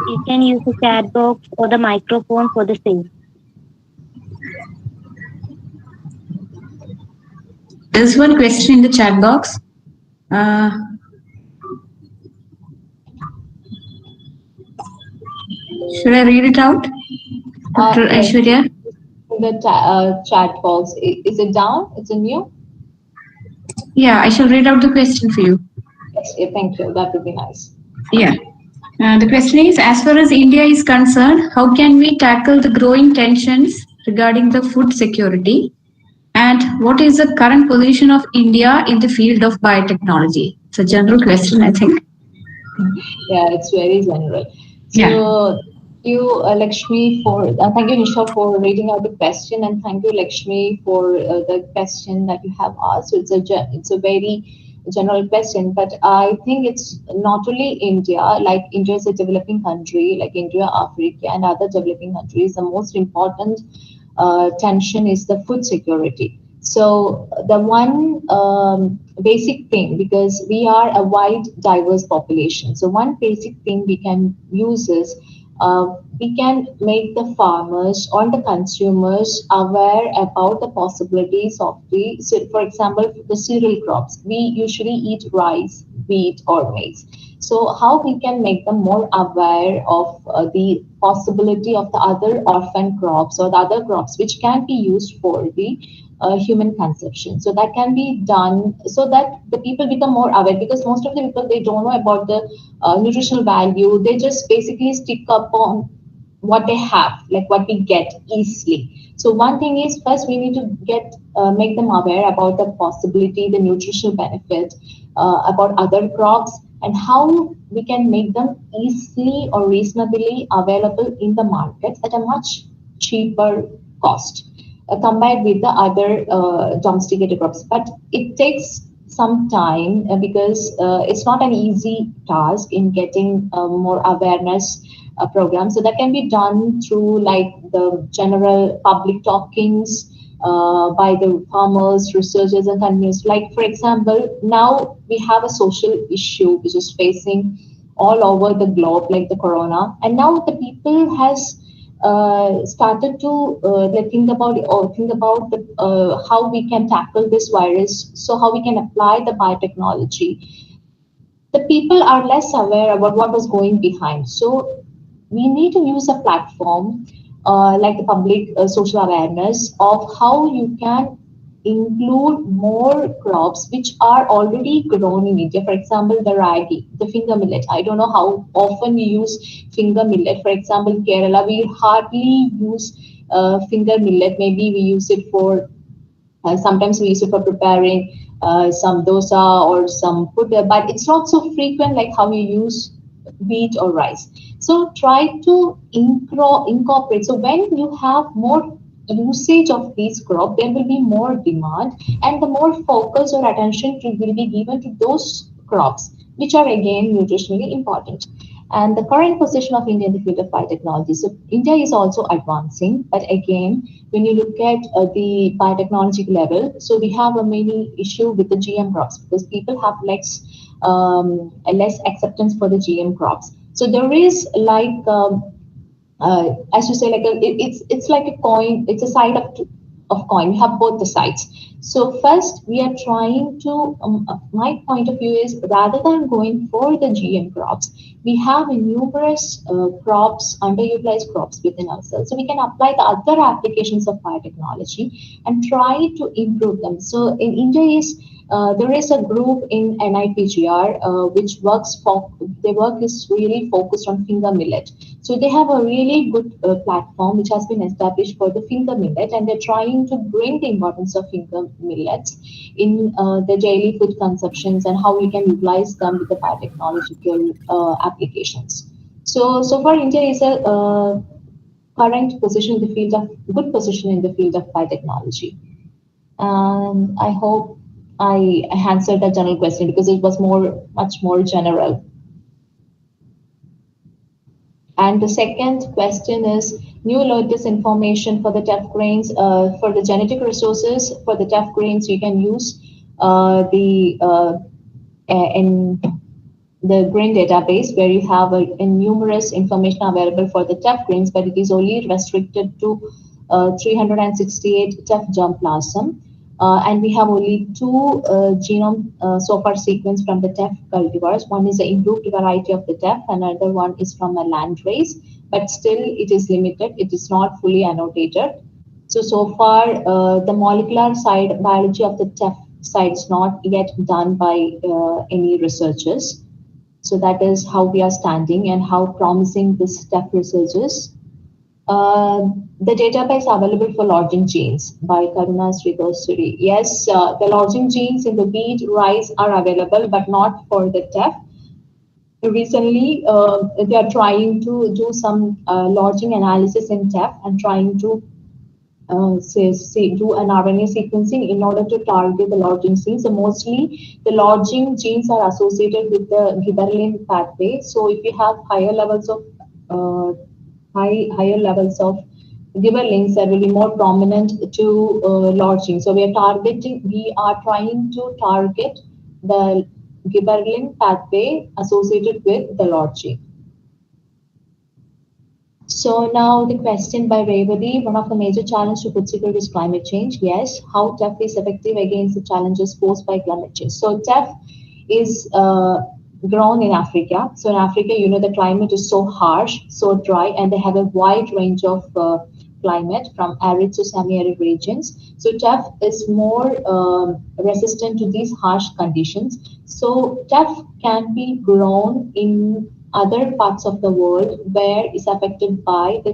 You can use the chat box or the microphone for the same. There's one question in the chat box. Should I read it out? Dr. Yes. Aiswarya? The chat box. Is it down? It's a new? Yeah, I shall read out the question for you. Yes, yeah, thank you. That would be nice. Yeah. The question is, as far as India is concerned, how can we tackle the growing tensions regarding the food security? And what is the current position of India in the field of biotechnology? It's a general question, I think. Yeah, it's very general. So, Yeah. Lakshmi, thank you, Nisha, for reading out the question, and thank you, Lakshmi, for the question that you have asked. So it's a very general question, but I think it's not only India. Like India is a developing country, like India, Africa, and other developing countries. The most important tension is the food security. So the one basic thing, because we are a wide, diverse population. So one basic thing we can use is we can make the farmers or the consumers aware about the possibilities of the, so for example, the cereal crops. We usually eat rice, wheat, or maize. So how we can make them more aware of the possibility of the other orphan crops or the other crops which can be used for the human consumption. So that can be done so that the people become more aware, because most of the people, they don't know about the nutritional value. They just basically stick up on what they have, like what we get easily. So one thing is, first we need to make them aware about the possibility, the nutritional benefit, about other crops, and how we can make them easily or reasonably available in the market at a much cheaper cost compared with the other domesticated crops. But it takes some time because it's not an easy task in getting more awareness program. So that can be done through like the general public talkings by the farmers, researchers, and continuous. Like for example, now we have a social issue which is facing all over the globe, like the corona, and now the people has started to think about how we can tackle this virus. So how we can apply the biotechnology. The people are less aware about what was going behind. So we need to use a platform like the public social awareness of how you can include more crops which are already grown in India. For example, the ragi, the finger millet. I don't know how often we use finger millet. For example, in Kerala, we hardly use finger millet. Maybe we use it for sometimes we use it for preparing some dosa or some food, but it's not so frequent like how you use wheat or rice. So try to incorporate. So when you have more usage of these crops, there will be more demand, and the more focus or attention will be given to those crops, which are again nutritionally important. And the current position of India in the field of biotechnology. So India is also advancing, but again, when you look at the biotechnology level, so we have a many issue with the GM crops because people have less acceptance for the GM crops. So there is like, as you say, like it's like a coin. It's a side of coin. We have both the sides. So first, we are trying to. My point of view is rather than going for the GM crops, we have numerous crops, underutilized crops within ourselves. So we can apply the other applications of biotechnology and try to improve them. So in India there is a group in NIPGR which their work is really focused on finger millet. So they have a really good platform which has been established for the finger millet, and they're trying to bring the importance of finger millets in the daily food consumptions and how we can utilize them with the biotechnological applications. So far India is a current position in the field of good position in the field of biotechnology. And I hope I answered that general question because it was much more general. And the second question is new latest information for the TEFF grains, for the genetic resources for the TEFF grains. You can use the grain database, where you have a numerous information available for the TEFF grains, but it is only restricted to 368 TEFF germplasm. And we have only two genome so far sequenced from the TEFF cultivars. One is the improved variety of the TEFF, another one is from a landrace, but still it is limited. It is not fully annotated. So far, the molecular side biology of the TEFF side is not yet done by any researchers. So that is how we are standing and how promising this TEFF research is. The database available for lodging genes by Karuna Sridhar. Yes, the lodging genes in the wheat, rice are available, but not for the TEFF. Recently, they are trying to do some lodging analysis in TEFF and trying to do an RNA sequencing in order to target the lodging genes. So mostly the lodging genes are associated with the gibberellin pathway. So if you have higher levels of gibberellins, that will be more prominent to lodging. So we are trying to target the gibberellin pathway associated with the lodging. So now the question by Revati, one of the major challenges to food security is climate change. Yes, how TEFF is effective against the challenges posed by climate change. So TEFF is grown in Africa. So in Africa, you know, the climate is so harsh, so dry, and they have a wide range of climate from arid to semi-arid regions. So TEFF is more resistant to these harsh conditions. So TEFF can be grown in other parts of the world where it's affected by the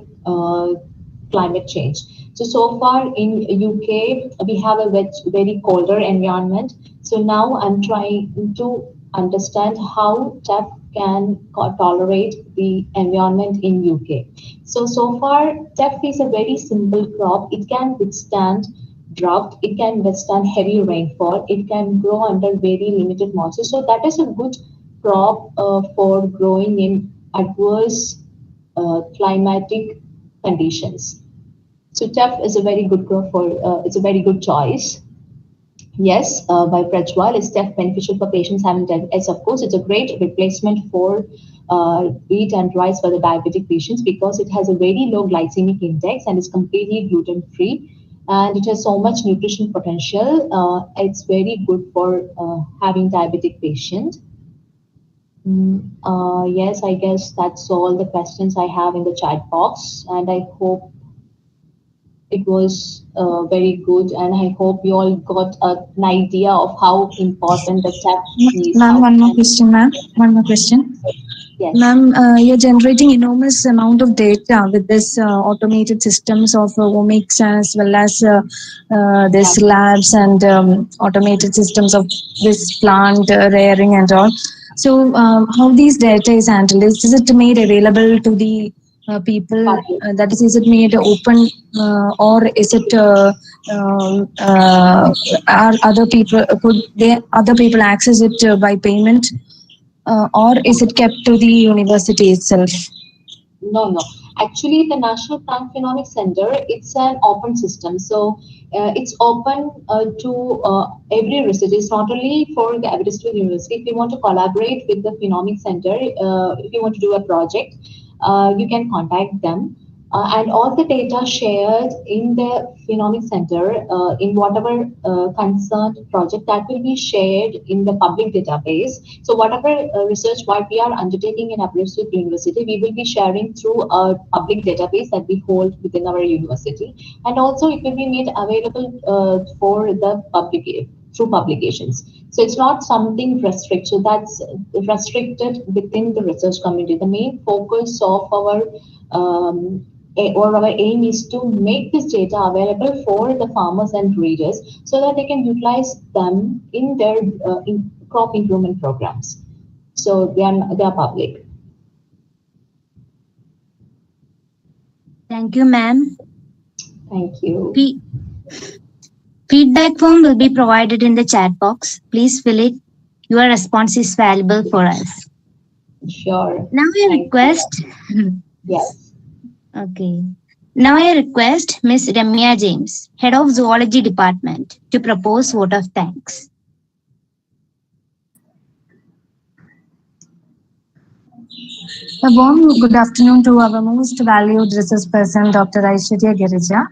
climate change. So far in UK, we have a very colder environment. So now I'm trying to understand how TEFF can tolerate the environment in UK. So far, TEFF is a very simple crop. It can withstand drought, it can withstand heavy rainfall, it can grow under very limited moisture. So that is a good crop for growing in adverse climatic conditions. So TEFF is a very good crop for, it's a very good choice. Yes, by Prajwal, is TEFF beneficial for patients having diabetes? Of course, it's a great replacement for wheat and rice for the diabetic patients because it has a very low glycemic index and is completely gluten-free. And it has so much nutrition potential. It's very good for having diabetic patients. Yes, I guess that's all the questions I have in the chat box, and I hope it was very good, and I hope you all got an idea of how important the TEFF is. Ma'am, one more question, ma'am. One more question. Yes. Ma'am, you're generating enormous amount of data with this automated systems of omics as well as this labs and automated systems of this plant rearing and all. So how these data is handled? Is it made available to the people? That is it made open or is it are other people access it by payment? Or is it kept to the university itself? No. Actually, the National Plant Phenomics Center, it's an open system. So it's open to every research. It's not only for the Aiswarya University. If you want to collaborate with the Phenomics Center, if you want to do a project, you can contact them. And all the data shared in the Phenomics Center, in whatever concerned project, that will be shared in the public database. So whatever research what we are undertaking in Aiswarya University, we will be sharing through a public database that we hold within our university. And also it will be made available for the public through publications. So it's not something restricted, that's restricted within the research community. The main focus of our aim is to make this data available for the farmers and breeders so that they can utilize them in their crop improvement programs. So they are public. Thank you, ma'am. Thank you. Feedback form will be provided in the chat box. Please fill it. Your response is valuable for us. Sure. Now I request. Yes. Okay. Now I request Ms. Ramya James, Head of Zoology Department, to propose vote of thanks. A warm good afternoon to our most valued resource person, Dr. Aiswarya Girija,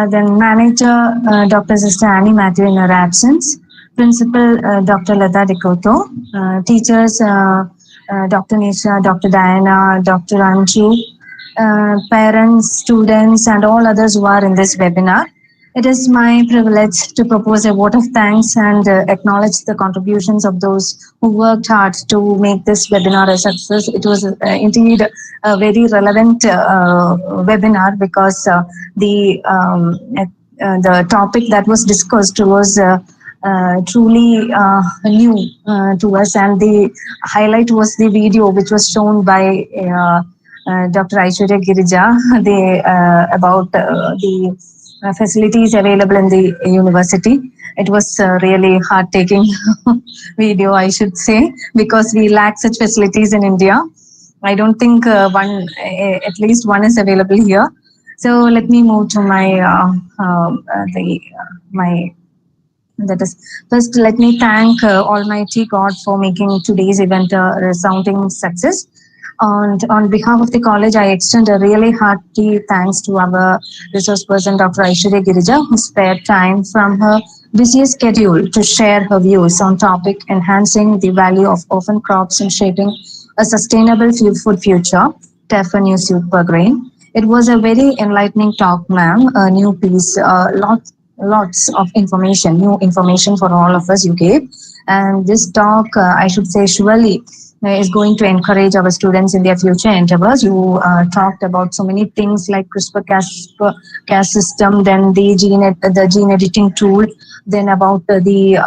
then Manager Dr. Sister Annie Matthew in her absence, Principal Dr. Lata Dikoto, teachers Dr. Nisha, Dr. Diana, Dr. Anju, parents, students, and all others who are in this webinar. It is my privilege to propose a vote of thanks and acknowledge the contributions of those who worked hard to make this webinar a success. It was indeed a very relevant webinar because the topic that was discussed was truly new to us, and the highlight was the video which was shown by Dr. Aiswarya Girija about the facilities available in the university. It was really heart-taking video, I should say, because we lack such facilities in India. I don't think at least one is available here. So let me move to that is, first let me thank Almighty God for making today's event a resounding success. And on behalf of the college, I extend a really hearty thanks to our resource person, Dr. Aiswarya Girija, who spared time from her busy schedule to share her views on topic enhancing the value of orphan crops and shaping a sustainable food future, TEFF, a new seed per grain. It was a very enlightening talk, ma'am. A new piece, lots of information, new information for all of us you gave. And this talk, I should say, surely is going to encourage our students in their future endeavors. You talked about so many things like CRISPR-Cas system, then the gene editing tool, then about the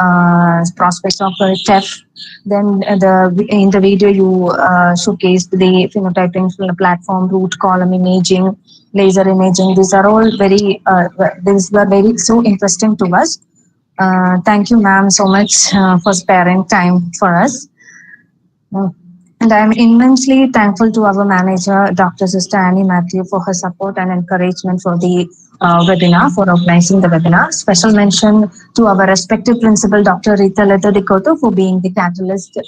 prospects of TEFF. Then in the video you showcased the phenotyping platform, root column imaging, laser imaging. These are all these were very so interesting to us. Thank you, ma'am, so much for sparing time for us. And I am immensely thankful to our manager, Dr. Sister Annie Matthew, for her support and encouragement for the webinar, for organizing the webinar. Special mention to our respected principal, Dr. Lata Dikoto, for being the catalyst,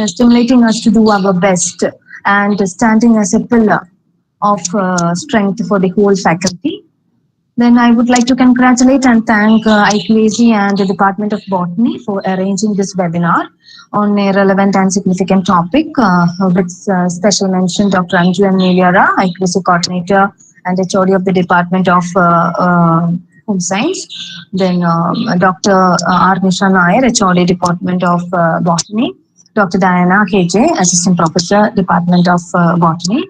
stimulating us to do our best and standing as a pillar of strength for the whole faculty. Then I would like to congratulate and thank IQAC and the Department of Botany for arranging this webinar on a relevant and significant topic, with special mention Dr. Anju and Niliara, IQAC coordinator and HOD of the Department of Home Science. Then Dr. R. Nisha Nair, HOD Department of Botany. Dr. Diana KJ, Assistant Professor, Department of Botany.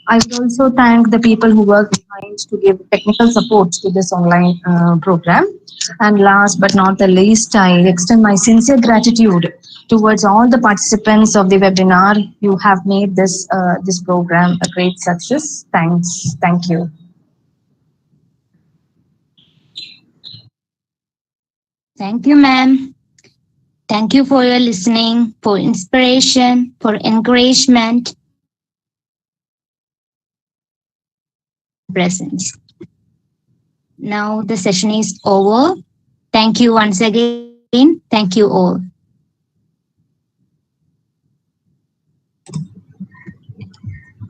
I would also thank the people who work behind to give technical support to this online program. And last but not the least, I extend my sincere gratitude towards all the participants of the webinar. You have made this program a great success. Thanks. Thank you. Thank you, ma'am. Thank you for your listening, for inspiration, for encouragement, presence. Now the session is over. Thank you once again. Thank you all.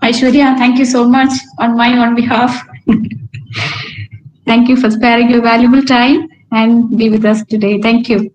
Aiswarya, thank you so much on my own behalf. Thank you for sparing your valuable time and be with us today. Thank you.